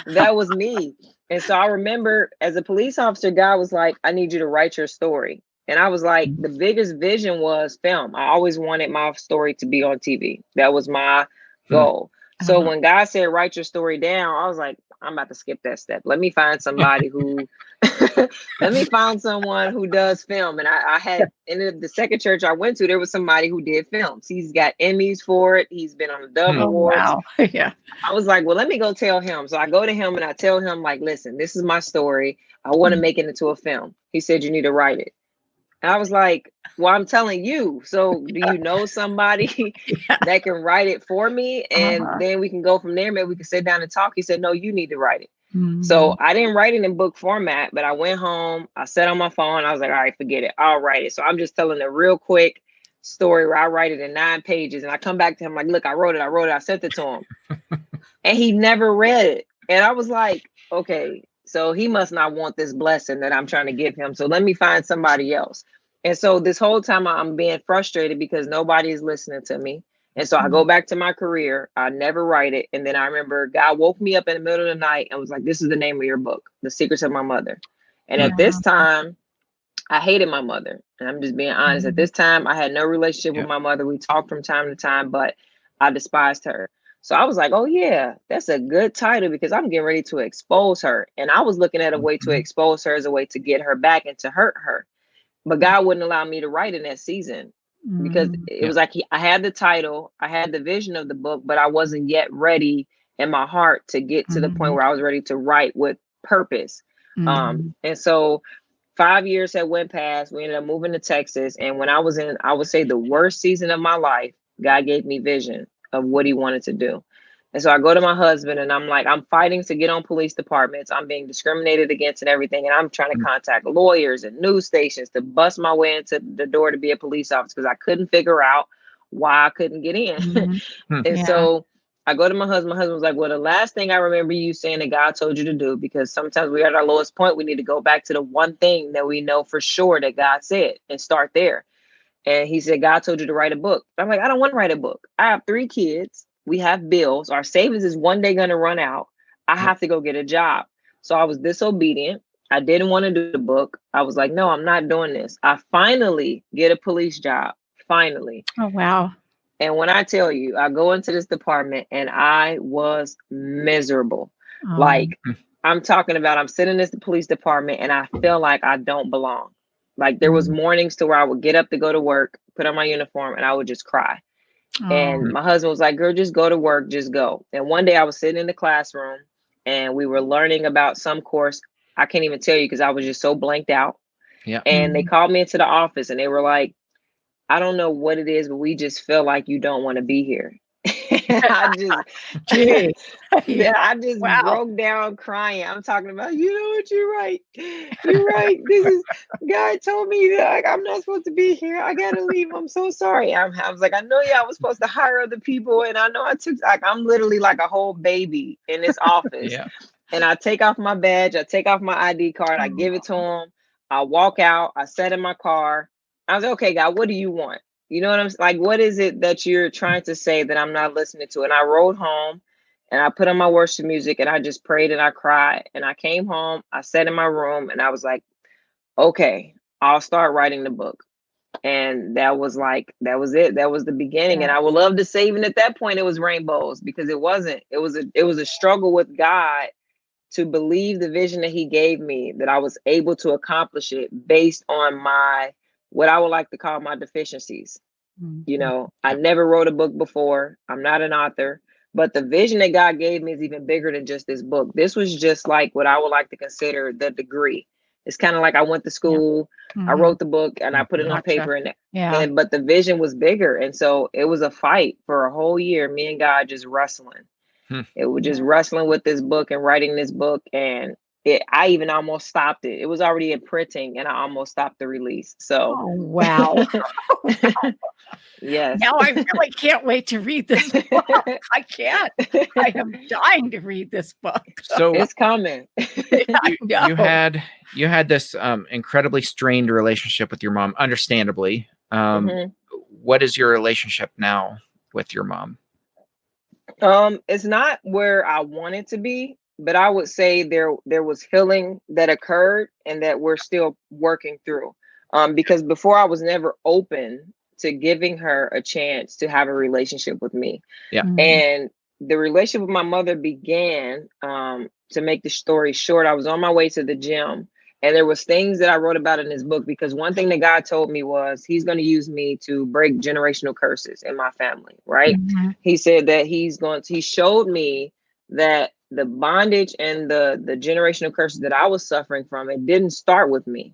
that was me. And so I remember as a police officer, God was like, I need you to write your story. And I was like, the biggest vision was film. I always wanted my story to be on TV. That was my goal. So when God said, write your story down, I was like, I'm about to skip that step. Let me find somebody who, let me find someone who does film. And I had, in the second church I went to, there was somebody who did films. He's got Emmys for it. He's been on the Dove Awards. Wow. Yeah. I was like, well, let me go tell him. So I go to him and I tell him, like, listen, this is my story. I want to make it into a film. He said, you need to write it. And I was like, well, I'm telling you. So do you know somebody that can write it for me? And then we can go from there. Maybe we can sit down and talk. He said, no, you need to write it. So I didn't write it in book format, but I went home. I sat on my phone. I was like, all right, forget it. I'll write it. So I'm just telling a real quick story where I write it in 9 pages. And I come back to him like, look, I wrote it. I sent it to him. And he never read it. And I was like, okay, so he must not want this blessing that I'm trying to give him. So let me find somebody else. And so this whole time I'm being frustrated because nobody is listening to me. And so I go back to my career. I never write it. And then I remember God woke me up in the middle of the night and was like, this is the name of your book, The Secrets of My Mother. And at this time, I hated my mother. And I'm just being honest. At this time, I had no relationship with my mother. We talked from time to time, but I despised her. So I was like, oh, yeah, that's a good title because I'm getting ready to expose her. And I was looking at a way to expose her as a way to get her back and to hurt her. But God wouldn't allow me to write in that season because it was like I had the title, I had the vision of the book, but I wasn't yet ready in my heart to get to the point where I was ready to write with purpose. And so 5 years had went past. We ended up moving to Texas. And when I was in, I would say the worst season of my life, God gave me vision of what he wanted to do. And so I go to my husband and I'm like, I'm fighting to get on police departments. I'm being discriminated against and everything. And I'm trying to contact lawyers and news stations to bust my way into the door to be a police officer because I couldn't figure out why I couldn't get in. And so I go to my husband. My husband was like, well, the last thing I remember you saying that God told you to do, because sometimes we're at our lowest point. We need to go back to the one thing that we know for sure that God said and start there. And he said, God told you to write a book. I'm like, I don't want to write a book. I have 3 kids. We have bills. Our savings is one day going to run out. I have to go get a job. So I was disobedient. I didn't want to do the book. I was like, no, I'm not doing this. I finally get a police job. Finally. Oh, wow. And when I tell you, I go into this department and I was miserable. Like I'm talking about, I'm sitting in this police department and I feel like I don't belong. Like there was mornings to where I would get up to go to work, put on my uniform, and I would just cry. And my husband was like, girl, just go to work, just go. And one day I was sitting in the classroom and we were learning about some course. I can't even tell you because I was just so blanked out. And they called me into the office and they were like, I don't know what it is, but we just feel like you don't want to be here. I just broke down crying. I'm talking about, you know what, you're right. You're right. This is, God told me that I'm not supposed to be here. I gotta leave. I'm so sorry. I was like, I know I was supposed to hire other people. And I know I took, like, I'm literally like a whole baby in this office. And I take off my badge. I take off my ID card. I give it to him. I walk out. I sat in my car. I was like, okay, God, what do you want? You know what I'm like? What is it that you're trying to say that I'm not listening to? And I rode home and I put on my worship music and I just prayed and I cried. And I came home, I sat in my room and I was like, okay, I'll start writing the book. And that was it. That was the beginning. And I would love to say even at that point it was rainbows, because it wasn't. It was a struggle with God to believe the vision that he gave me, that I was able to accomplish it based on what I would like to call my deficiencies. You know, I never wrote a book before. I'm not an author, but the vision that God gave me is even bigger than just this book. This was just like what I would like to consider the degree. It's kind of like I went to school, I wrote the book, and I put it on paper, but the vision was bigger. And so it was a fight for a whole year, me and God just wrestling. It was just wrestling with this book and writing this book. And I even almost stopped it. It was already in printing and I almost stopped the release. So, wow. Yes. Now I really can't wait to read this book. I can't. I am dying to read this book. So it's coming. You had this incredibly strained relationship with your mom, understandably. What is your relationship now with your mom? It's not where I want it to be, but I would say there was healing that occurred and that we're still working through. Because before I was never open to giving her a chance to have a relationship with me. Yeah. And the relationship with my mother began, to make the story short, I was on my way to the gym, and there was things that I wrote about in this book, because one thing that God told me was he's going to use me to break generational curses in my family, right? He said that he showed me that the bondage and the generational curses that I was suffering from, it didn't start with me,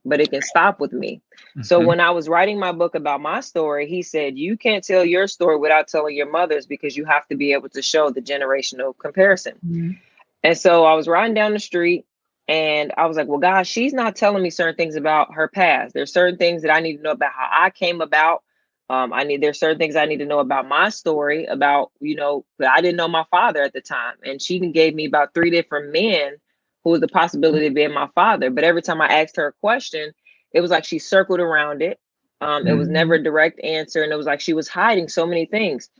but it can stop with me. So when I was writing my book about my story, he said, you can't tell your story without telling your mother's, because you have to be able to show the generational comparison. And so I was riding down the street and I was like, well, gosh, she's not telling me certain things about her past. There's certain things that I need to know about how I came about. There's certain things I need to know about my story, about, I didn't know my father at the time. And she gave me about 3 different men who was the possibility of being my father. But every time I asked her a question, it was like she circled around it. It was never a direct answer. And it was like she was hiding so many things.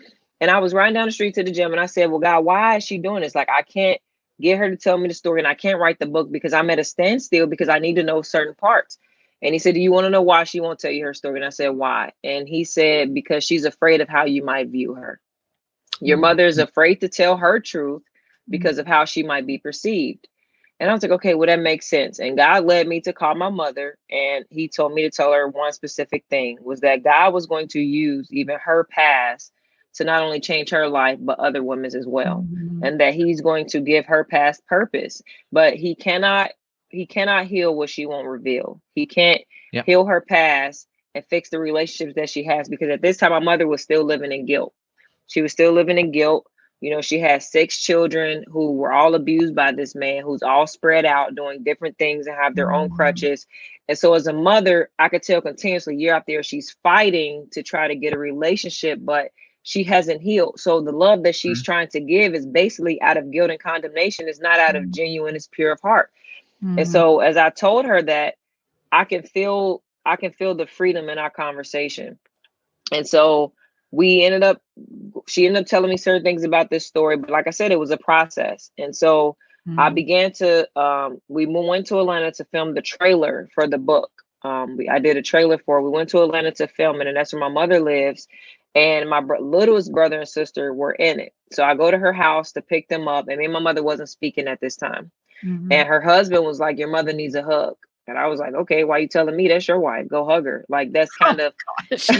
And I was riding down the street to the gym and I said, well, God, why is she doing this? Like, I can't get her to tell me the story and I can't write the book because I'm at a standstill, because I need to know certain parts. And he said, do you want to know why she won't tell you her story? And I said, why? And he said, because she's afraid of how you might view her. Your mother is afraid to tell her truth because of how she might be perceived. And I was like, okay, well, that makes sense. And God led me to call my mother, and he told me to tell her one specific thing, was that God was going to use even her past to not only change her life, but other women's as well. And that he's going to give her past purpose, but he cannot heal what she won't reveal. He can't heal her past and fix the relationships that she has, because at this time, my mother was still living in guilt. She was still living in guilt. She had 6 children who were all abused by this man, who's all spread out doing different things and have their own crutches. And so as a mother, I could tell continuously year after year, she's fighting to try to get a relationship, but she hasn't healed. So the love that she's trying to give is basically out of guilt and condemnation. It's not out of genuine, it's pure of heart. And so as I told her that, I can feel the freedom in our conversation. And so she ended up telling me certain things about this story, but like I said, it was a process. And so I began to, we went to Atlanta to film the trailer for the book. I did a trailer for it. We went to Atlanta to film it, and that's where my mother lives. And my littlest brother and sister were in it. So I go to her house to pick them up, and me and my mother wasn't speaking at this time. And her husband was like, your mother needs a hug. And I was like, okay, why are you telling me? That's your wife. Go hug her. Like, that's kind of, just,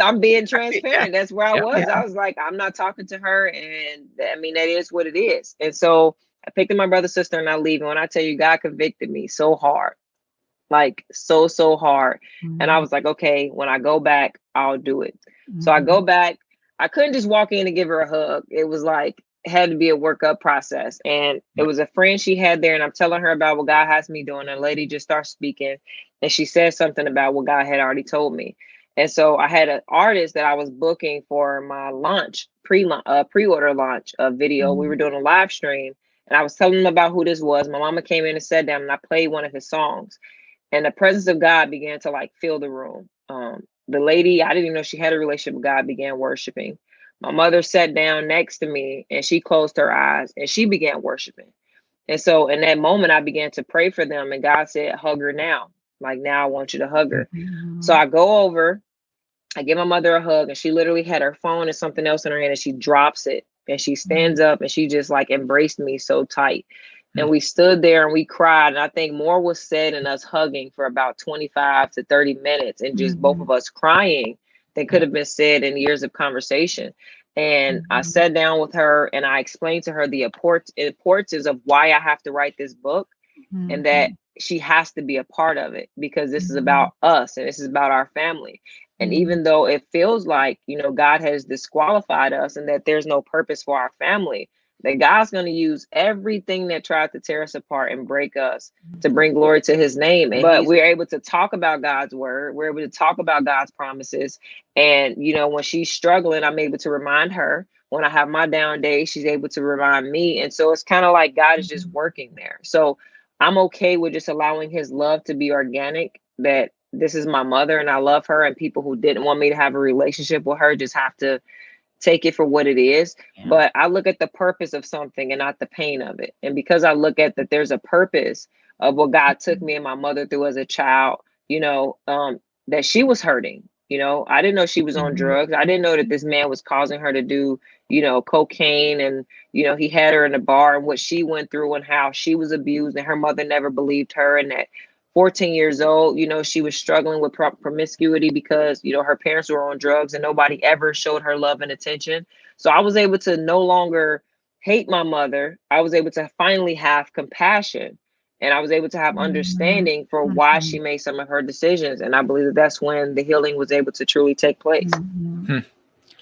I'm being transparent. That's where I was. I was like, I'm not talking to her. And I mean, that is what it is. And so I picked up my brother, sister, and I leave. And when I tell you, God convicted me so hard, like so hard. And I was like, okay, when I go back, I'll do it. So I go back. I couldn't just walk in and give her a hug. It was like, had to be a workup process. And it was a friend she had there, and I'm telling her about what God has me doing. And a lady just starts speaking, and she said something about what God had already told me. And so I had an artist that I was booking for my launch, pre-order launch of video. We were doing a live stream, and I was telling them about who this was. My mama came in and sat down, and I played one of his songs, and the presence of God began to like fill the room. The lady, I didn't even know she had a relationship with God, began worshiping. My mother sat down next to me, and she closed her eyes and she began worshiping. And so in that moment, I began to pray for them, and God said, hug her now. Like, now I want you to hug her. Mhm. So I go over, I give my mother a hug, and she literally had her phone and something else in her hand, and she drops it and she stands up and she just like embraced me so tight. And we stood there and we cried. And I think more was said in us hugging for about 25 to 30 minutes and just both of us crying than could have been said in years of conversation. And I sat down with her and I explained to her the importance of why I have to write this book and that she has to be a part of it because this is about us and this is about our family. And even though it feels like, you know, God has disqualified us and that there's no purpose for our family, that God's going to use everything that tried to tear us apart and break us to bring glory to his name. But we're able to talk about God's word. We're able to talk about God's promises. And, you know, when she's struggling, I'm able to remind her. When I have my down day, she's able to remind me. And so it's kind of like God is just working there. So I'm okay with just allowing his love to be organic, that this is my mother and I love her, and people who didn't want me to have a relationship with her just have to take it for what it is. But I look at the purpose of something and not the pain of it. And because I look at that there's a purpose of what God took me and my mother through as a child, you know, that she was hurting. You know, I didn't know she was on drugs. I didn't know that this man was causing her to do, you know, cocaine, and, you know, he had her in a bar, and what she went through and how she was abused and her mother never believed her. And that 14 years old, you know, she was struggling with promiscuity because, you know, her parents were on drugs and nobody ever showed her love and attention. So I was able to no longer hate my mother. I was able to finally have compassion, and I was able to have understanding for why she made some of her decisions. And I believe that that's when the healing was able to truly take place.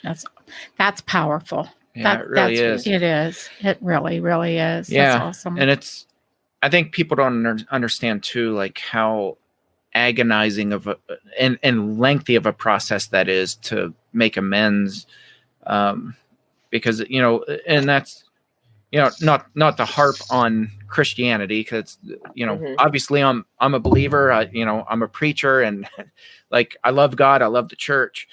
That's powerful. Yeah, it really is. It is. It really, really is. Yeah. That's awesome. And I think people don't understand too, like how agonizing of and lengthy of a process that is to make amends. Because, you know, and that's, you know, not to harp on Christianity, because, you know, obviously I'm a believer, you know, I'm a preacher, and like, I love God, I love the church.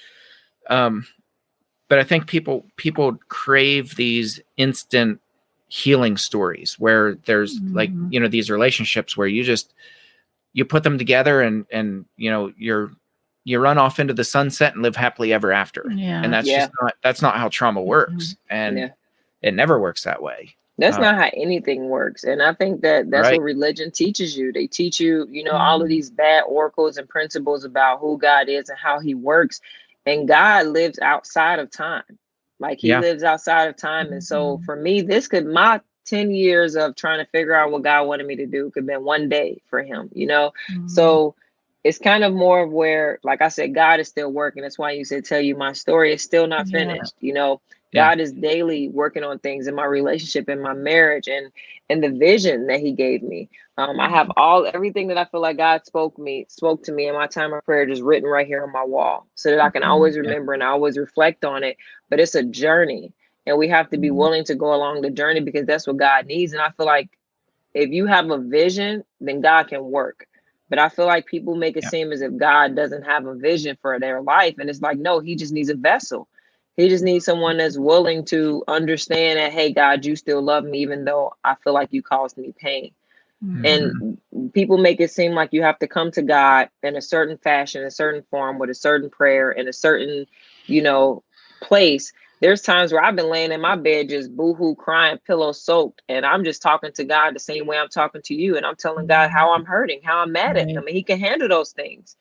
But I think people crave these instant healing stories where there's like, you know, these relationships where you put them together and, you know, you run off into the sunset and live happily ever after. Yeah. And that's not how trauma works. And it never works that way. That's not how anything works. And I think that that's what religion teaches you. They teach you, you know, all of these bad oracles and principles about who God is and how he works. And God lives outside of time. Like, he lives outside of time. And so for me, my 10 years of trying to figure out what God wanted me to do could have been one day for him, you know? So it's kind of more of where, like I said, God is still working. That's why you said, tell you my story. It's still not finished, you know? God is daily working on things in my relationship, in my marriage, and the vision that he gave me. I have everything that I feel like God spoke to me in my time of prayer, just written right here on my wall, so that I can always remember and always reflect on it. But it's a journey, and we have to be willing to go along the journey, because that's what God needs. And I feel like if you have a vision, then God can work. But I feel like people make it seem as if God doesn't have a vision for their life. And it's like, no, he just needs a vessel. He just needs someone that's willing to understand that, hey, God, you still love me, even though I feel like you caused me pain. And people make it seem like you have to come to God in a certain fashion, a certain form, with a certain prayer, in a certain, you know, place. There's times where I've been laying in my bed just boohoo crying, pillow soaked, and I'm just talking to God the same way I'm talking to you, and I'm telling God how I'm hurting, how I'm mad at him, and he can handle those things.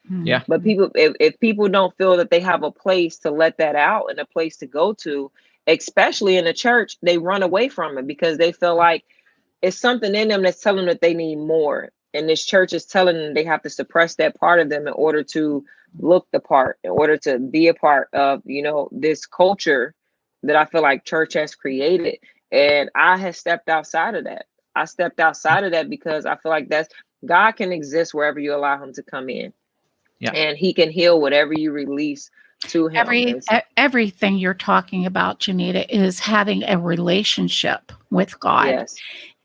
But people, if people don't feel that they have a place to let that out and a place to go to, especially in the church, they run away from it because they feel like it's something in them that's telling them that they need more. And this church is telling them they have to suppress that part of them in order to look the part, in order to be a part of, you know, this culture that I feel like church has created. And I have stepped outside of that. I stepped outside of that because I feel like God can exist wherever you allow him to come in. And he can heal whatever you release to him. Everything you're talking about, Janitta, is having a relationship with God.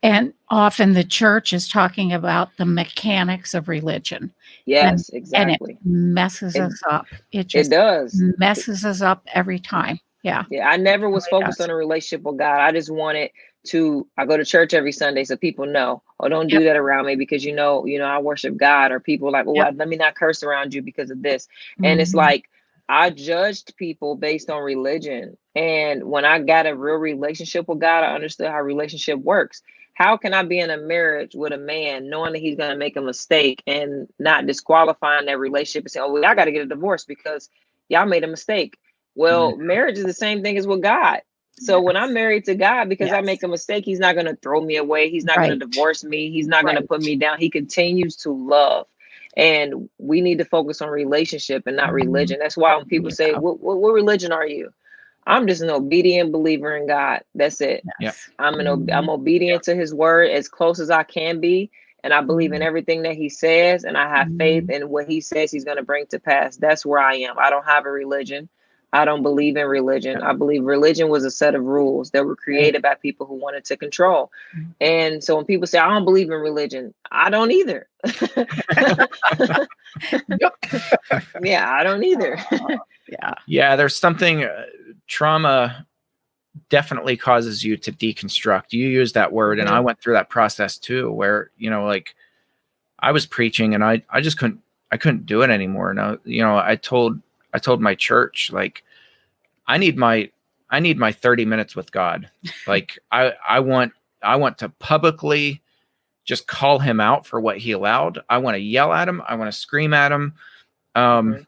And often the church is talking about the mechanics of religion. Exactly. And it messes us up. It does. Messes us up every time. Yeah, I never was focused on a relationship with God. I just wanted I go to church every Sunday, so people know, oh, don't do that around me because I worship God, or people like, well, let me not curse around you because of this. And it's like, I judged people based on religion. And when I got a real relationship with God, I understood how relationship works. How can I be in a marriage with a man knowing that he's going to make a mistake and not disqualifying that relationship and say, oh, well, I got to get a divorce because y'all made a mistake? Well, marriage is the same thing as with God. So when I'm married to God, because I make a mistake, he's not going to throw me away. He's not going to divorce me. He's not going to put me down. He continues to love. And we need to focus on relationship and not religion. That's why when people say, what religion are you? I'm just an obedient believer in God. That's it. I'm obedient to his word as close as I can be. And I believe in everything that he says. And I have faith in what he says he's going to bring to pass. That's where I am. I don't have a religion. I don't believe in religion. I believe religion was a set of rules that were created by people who wanted to control. And so when people say, I don't believe in religion, I don't either. Yeah, I don't either. Yeah, there's something, trauma definitely causes you to deconstruct. You use that word, and I went through that process too, where, like I was preaching and I just couldn't do it anymore. And I told my church, like, I need my 30 minutes with God. Like I want to publicly just call him out for what he allowed. I want to yell at him. I want to scream at him. And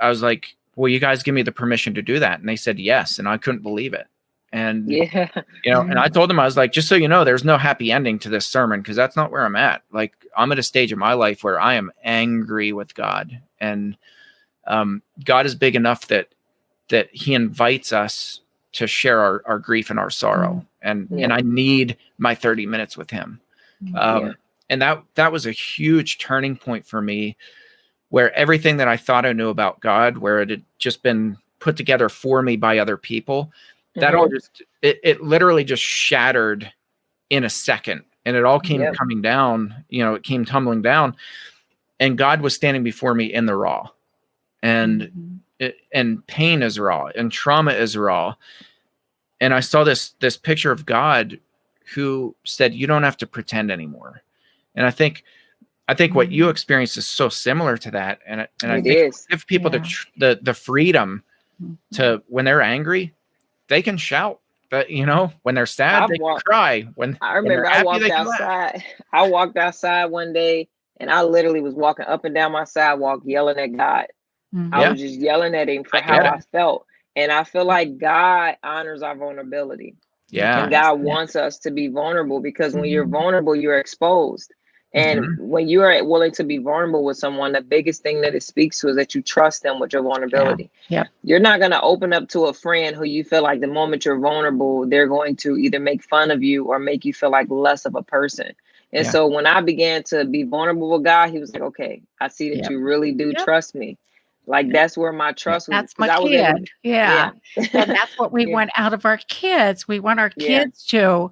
I was like, will you guys give me the permission to do that? And they said yes. And I couldn't believe it. And, and I told them, I was like, just so you know, there's no happy ending to this sermon, because that's not where I'm at. Like, I'm at a stage in my life where I am angry with God. And God is big enough that he invites us to share our grief and our sorrow. And I need my 30 minutes with him. And that was a huge turning point for me, where everything that I thought I knew about God, where it had just been put together for me by other people, that all just, it literally just shattered in a second. And it all came coming down, it came tumbling down, and God was standing before me in the raw. And and pain is raw, and trauma is raw. And I saw this picture of God who said, you don't have to pretend anymore. And I think what you experienced is so similar to that. And I think give people the freedom to, when they're angry, they can shout. But when they're sad, they can cry. When I remember, I walked outside. I walked outside one day, and I literally was walking up and down my sidewalk yelling at God. I was just yelling at him for how I felt. And I feel like God honors our vulnerability. Yeah. And God wants us to be vulnerable, because when you're vulnerable, you're exposed. And when you are willing to be vulnerable with someone, the biggest thing that it speaks to is that you trust them with your vulnerability. You're not going to open up to a friend who you feel like the moment you're vulnerable, they're going to either make fun of you or make you feel like less of a person. And so when I began to be vulnerable with God, he was like, okay, I see that you really do trust me. Like, that's where my trust was. That's my kid. And that's what we want out of our kids. We want our kids to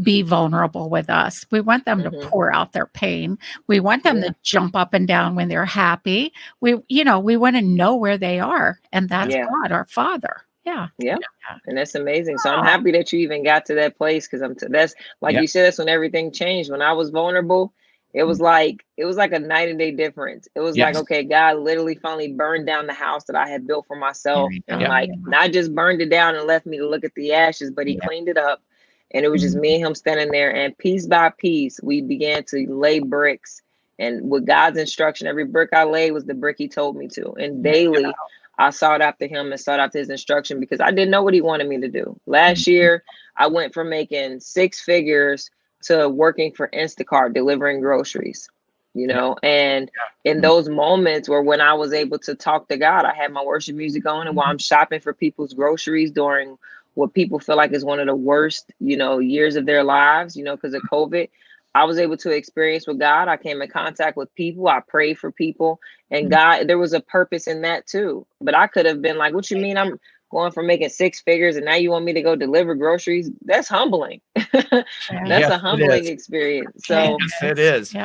be vulnerable with us. We want them to pour out their pain. We want them to jump up and down when they're happy. We want to know where they are. And that's God, our Father. And that's amazing. So I'm happy that you even got to that place, because that's like you said, that's when everything changed. When I was vulnerable, it was like a night and day difference. It was like, okay, God literally finally burned down the house that I had built for myself, and like not just burned it down and left me to look at the ashes, but he cleaned it up. And it was just me and him standing there, and piece by piece, we began to lay bricks. And with God's instruction, every brick I laid was the brick he told me to. And daily, I sought after him and sought after his instruction, because I didn't know what he wanted me to do. Last year, I went from making 6 figures to working for Instacart, delivering groceries, and in those moments where when I was able to talk to God, I had my worship music on, and while I'm shopping for people's groceries during what people feel like is one of the worst, years of their lives, because of COVID, I was able to experience with God. I came in contact with people. I prayed for people, and God, there was a purpose in that too. But I could have been like, what you mean? I'm going from making 6 figures and now you want me to go deliver groceries? That's humbling. That's a humbling experience. So yes, it is.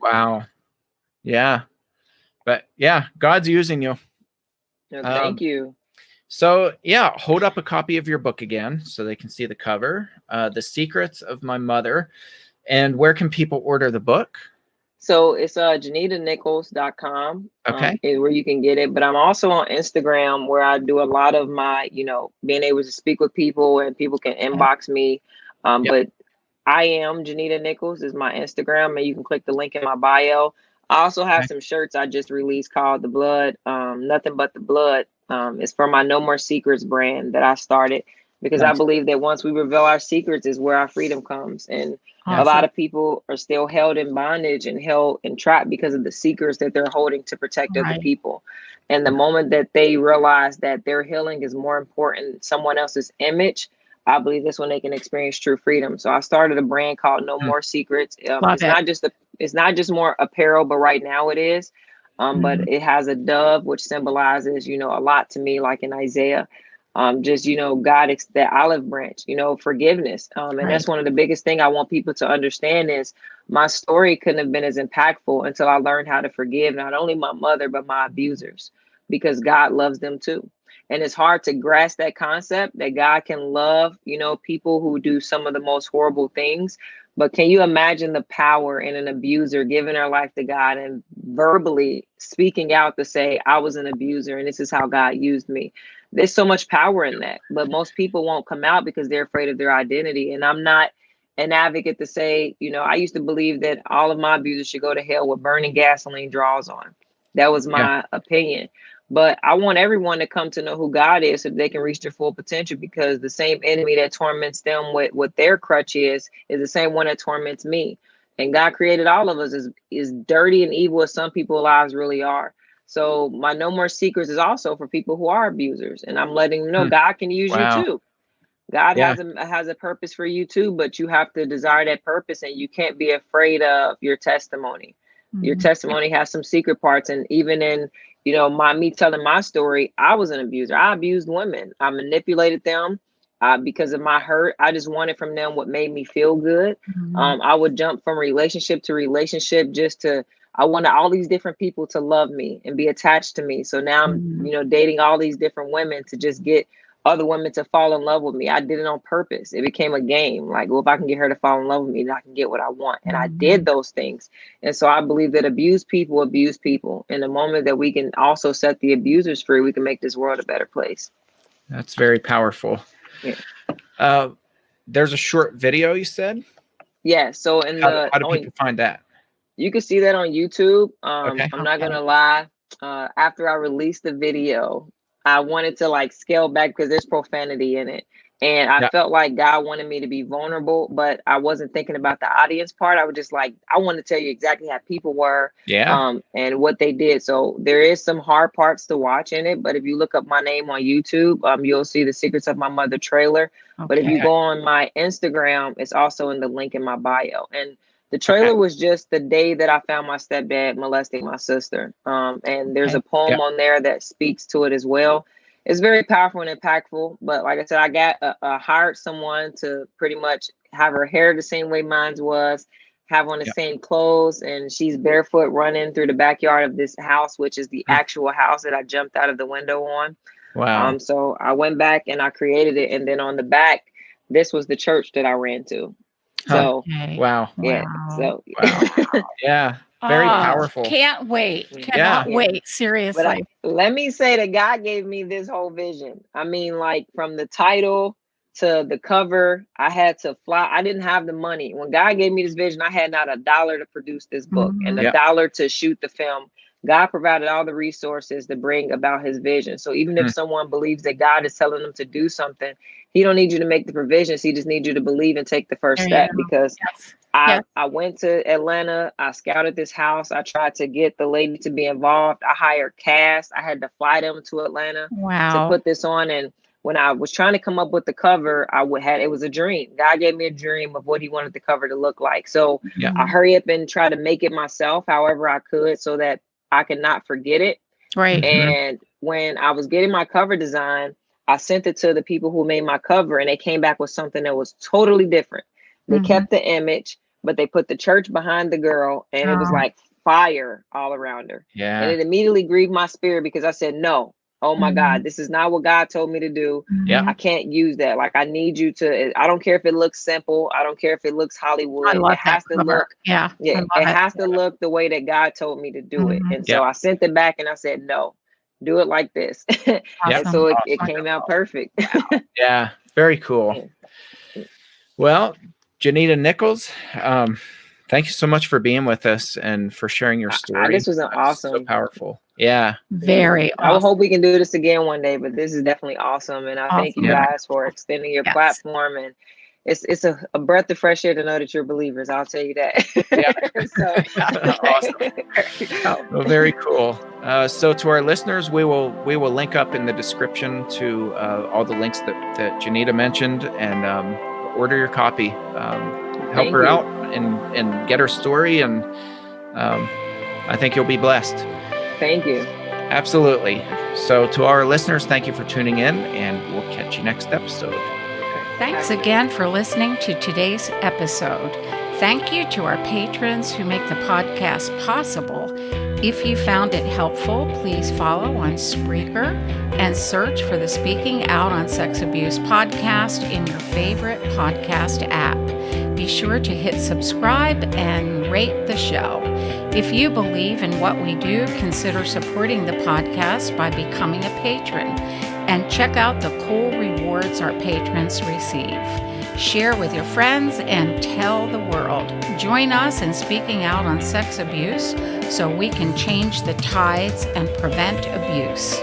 Wow. Yeah. But yeah, God's using you. Thank you. So yeah, hold up a copy of your book again so they can see the cover. The Secrets of My Mother. And where can people order the book? So it's JanittaNichols.com Okay. where you can get it. But I'm also on Instagram where I do a lot of my, being able to speak with people and people can inbox me. Yep. But I am Janitta Nichols is my Instagram, and you can click the link in my bio. I also have some shirts I just released called The Blood, Nothing But the Blood. It's for my No More Secrets brand that I started because I believe that once we reveal our secrets is where our freedom comes. And a lot of people are still held in bondage and held and trapped because of the secrets that they're holding to protect other people. And the moment that they realize that their healing is more important than someone else's image, I believe this when they can experience true freedom. So I started a brand called No More Secrets. It's not just more apparel, but right now it is. But it has a dove, which symbolizes, a lot to me, like in Isaiah. God, it's that olive branch, forgiveness. And that's one of the biggest thing I want people to understand is my story couldn't have been as impactful until I learned how to forgive not only my mother, but my abusers, because God loves them too. And it's hard to grasp that concept that God can love, people who do some of the most horrible things. But can you imagine the power in an abuser giving their life to God and verbally speaking out to say, I was an abuser and this is how God used me? There's so much power in that. But most people won't come out because they're afraid of their identity. And I'm not an advocate to say, I used to believe that all of my abusers should go to hell with burning gasoline draws on. That was my opinion. But I want everyone to come to know who God is so they can reach their full potential, because the same enemy that torments them with what their crutch is the same one that torments me. And God created all of us as dirty and evil as some people's lives really are. So my No More Secrets is also for people who are abusers. And I'm letting them know God can use you too. God has a purpose for you too, but you have to desire that purpose, and you can't be afraid of your testimony. Your testimony has some secret parts. And even in, me telling my story, I was an abuser. I abused women. I manipulated them because of my hurt. I just wanted from them what made me feel good. I would jump from relationship to relationship I wanted all these different people to love me and be attached to me. So now I'm, dating all these different women to just get other women to fall in love with me. I did it on purpose. It became a game. Like, well, if I can get her to fall in love with me, then I can get what I want. And I did those things. And so I believe that abuse people. And the moment that we can also set the abusers free, we can make this world a better place. That's very powerful. Yeah. There's a short video, you said? Yeah. So how do people find that? You can see that on YouTube. Okay. I'm not going to lie. After I released the video, I wanted to scale back because there's profanity in it. And I felt like God wanted me to be vulnerable, but I wasn't thinking about the audience part. I was just I want to tell you exactly how people were and what they did. So there is some hard parts to watch in it. But if you look up my name on YouTube, you'll see the Secrets of My Mother trailer. Okay. But if you go on my Instagram, it's also in the link in my bio. And the trailer was just the day that I found my stepdad molesting my sister. And there's a poem on there that speaks to it as well. It's very powerful and impactful. But like I said, I hired someone to pretty much have her hair the same way mine was, have on the same clothes. And she's barefoot running through the backyard of this house, which is the actual house that I jumped out of the window on. Wow. So I went back and I created it. And then on the back, this was the church that I ran to. So wow. Yeah. So yeah. Very powerful. Can't wait. Cannot wait. Seriously. But let me say that God gave me this whole vision. I mean, from the title to the cover, I had to fly. I didn't have the money. When God gave me this vision, I had not $1 to produce this book and $1 to shoot the film. God provided all the resources to bring about his vision. So even if someone believes that God is telling them to do something, he don't need you to make the provisions. He just needs you to believe and take the first step. Because I went to Atlanta. I scouted this house. I tried to get the lady to be involved. I hired cast. I had to fly them to Atlanta to put this on. And when I was trying to come up with the cover, it was a dream. God gave me a dream of what he wanted the cover to look like. So I hurry up and try to make it myself however I could so that I could not forget it. Right. And when I was getting my cover design, I sent it to the people who made my cover, and they came back with something that was totally different. They kept the image, but they put the church behind the girl, and it was like fire all around her. Yeah. And it immediately grieved my spirit because I said, no, oh my God, this is not what God told me to do. Yeah. I can't use that. Like, I need you to, I don't care if it looks simple. I don't care if it looks Hollywood. I love It has that to cover. look, Yeah. it has to look the way that God told me to do it. And so I sent it back and I said, no, do it like this. And so it came out perfect. Wow. Yeah. Very cool. Well, Janitta Nichols, thank you so much for being with us and for sharing your story. This was awesome. So powerful. Yeah. Very awesome. I hope we can do this again one day, but this is definitely awesome. And I thank you guys for extending your platform. And it's a breath of fresh air to know that you're believers. I'll tell you that. Awesome. Well, very cool. So to our listeners, we will link up in the description to all the links that Janitta mentioned, and order your copy. Help her out and get her story, and I think you'll be blessed. Thank you. Absolutely. So to our listeners, thank you for tuning in, and we'll catch you next episode. Thanks again for listening to today's episode. Thank you to our patrons who make the podcast possible. If you found it helpful, please follow on Spreaker and search for the Speaking Out on Sex Abuse podcast in your favorite podcast app. Be sure to hit subscribe and rate the show. If you believe in what we do, consider supporting the podcast by becoming a patron, and check out the cool rewards our patrons receive. Share with your friends and tell the world. Join us in speaking out on sex abuse so we can change the tides and prevent abuse.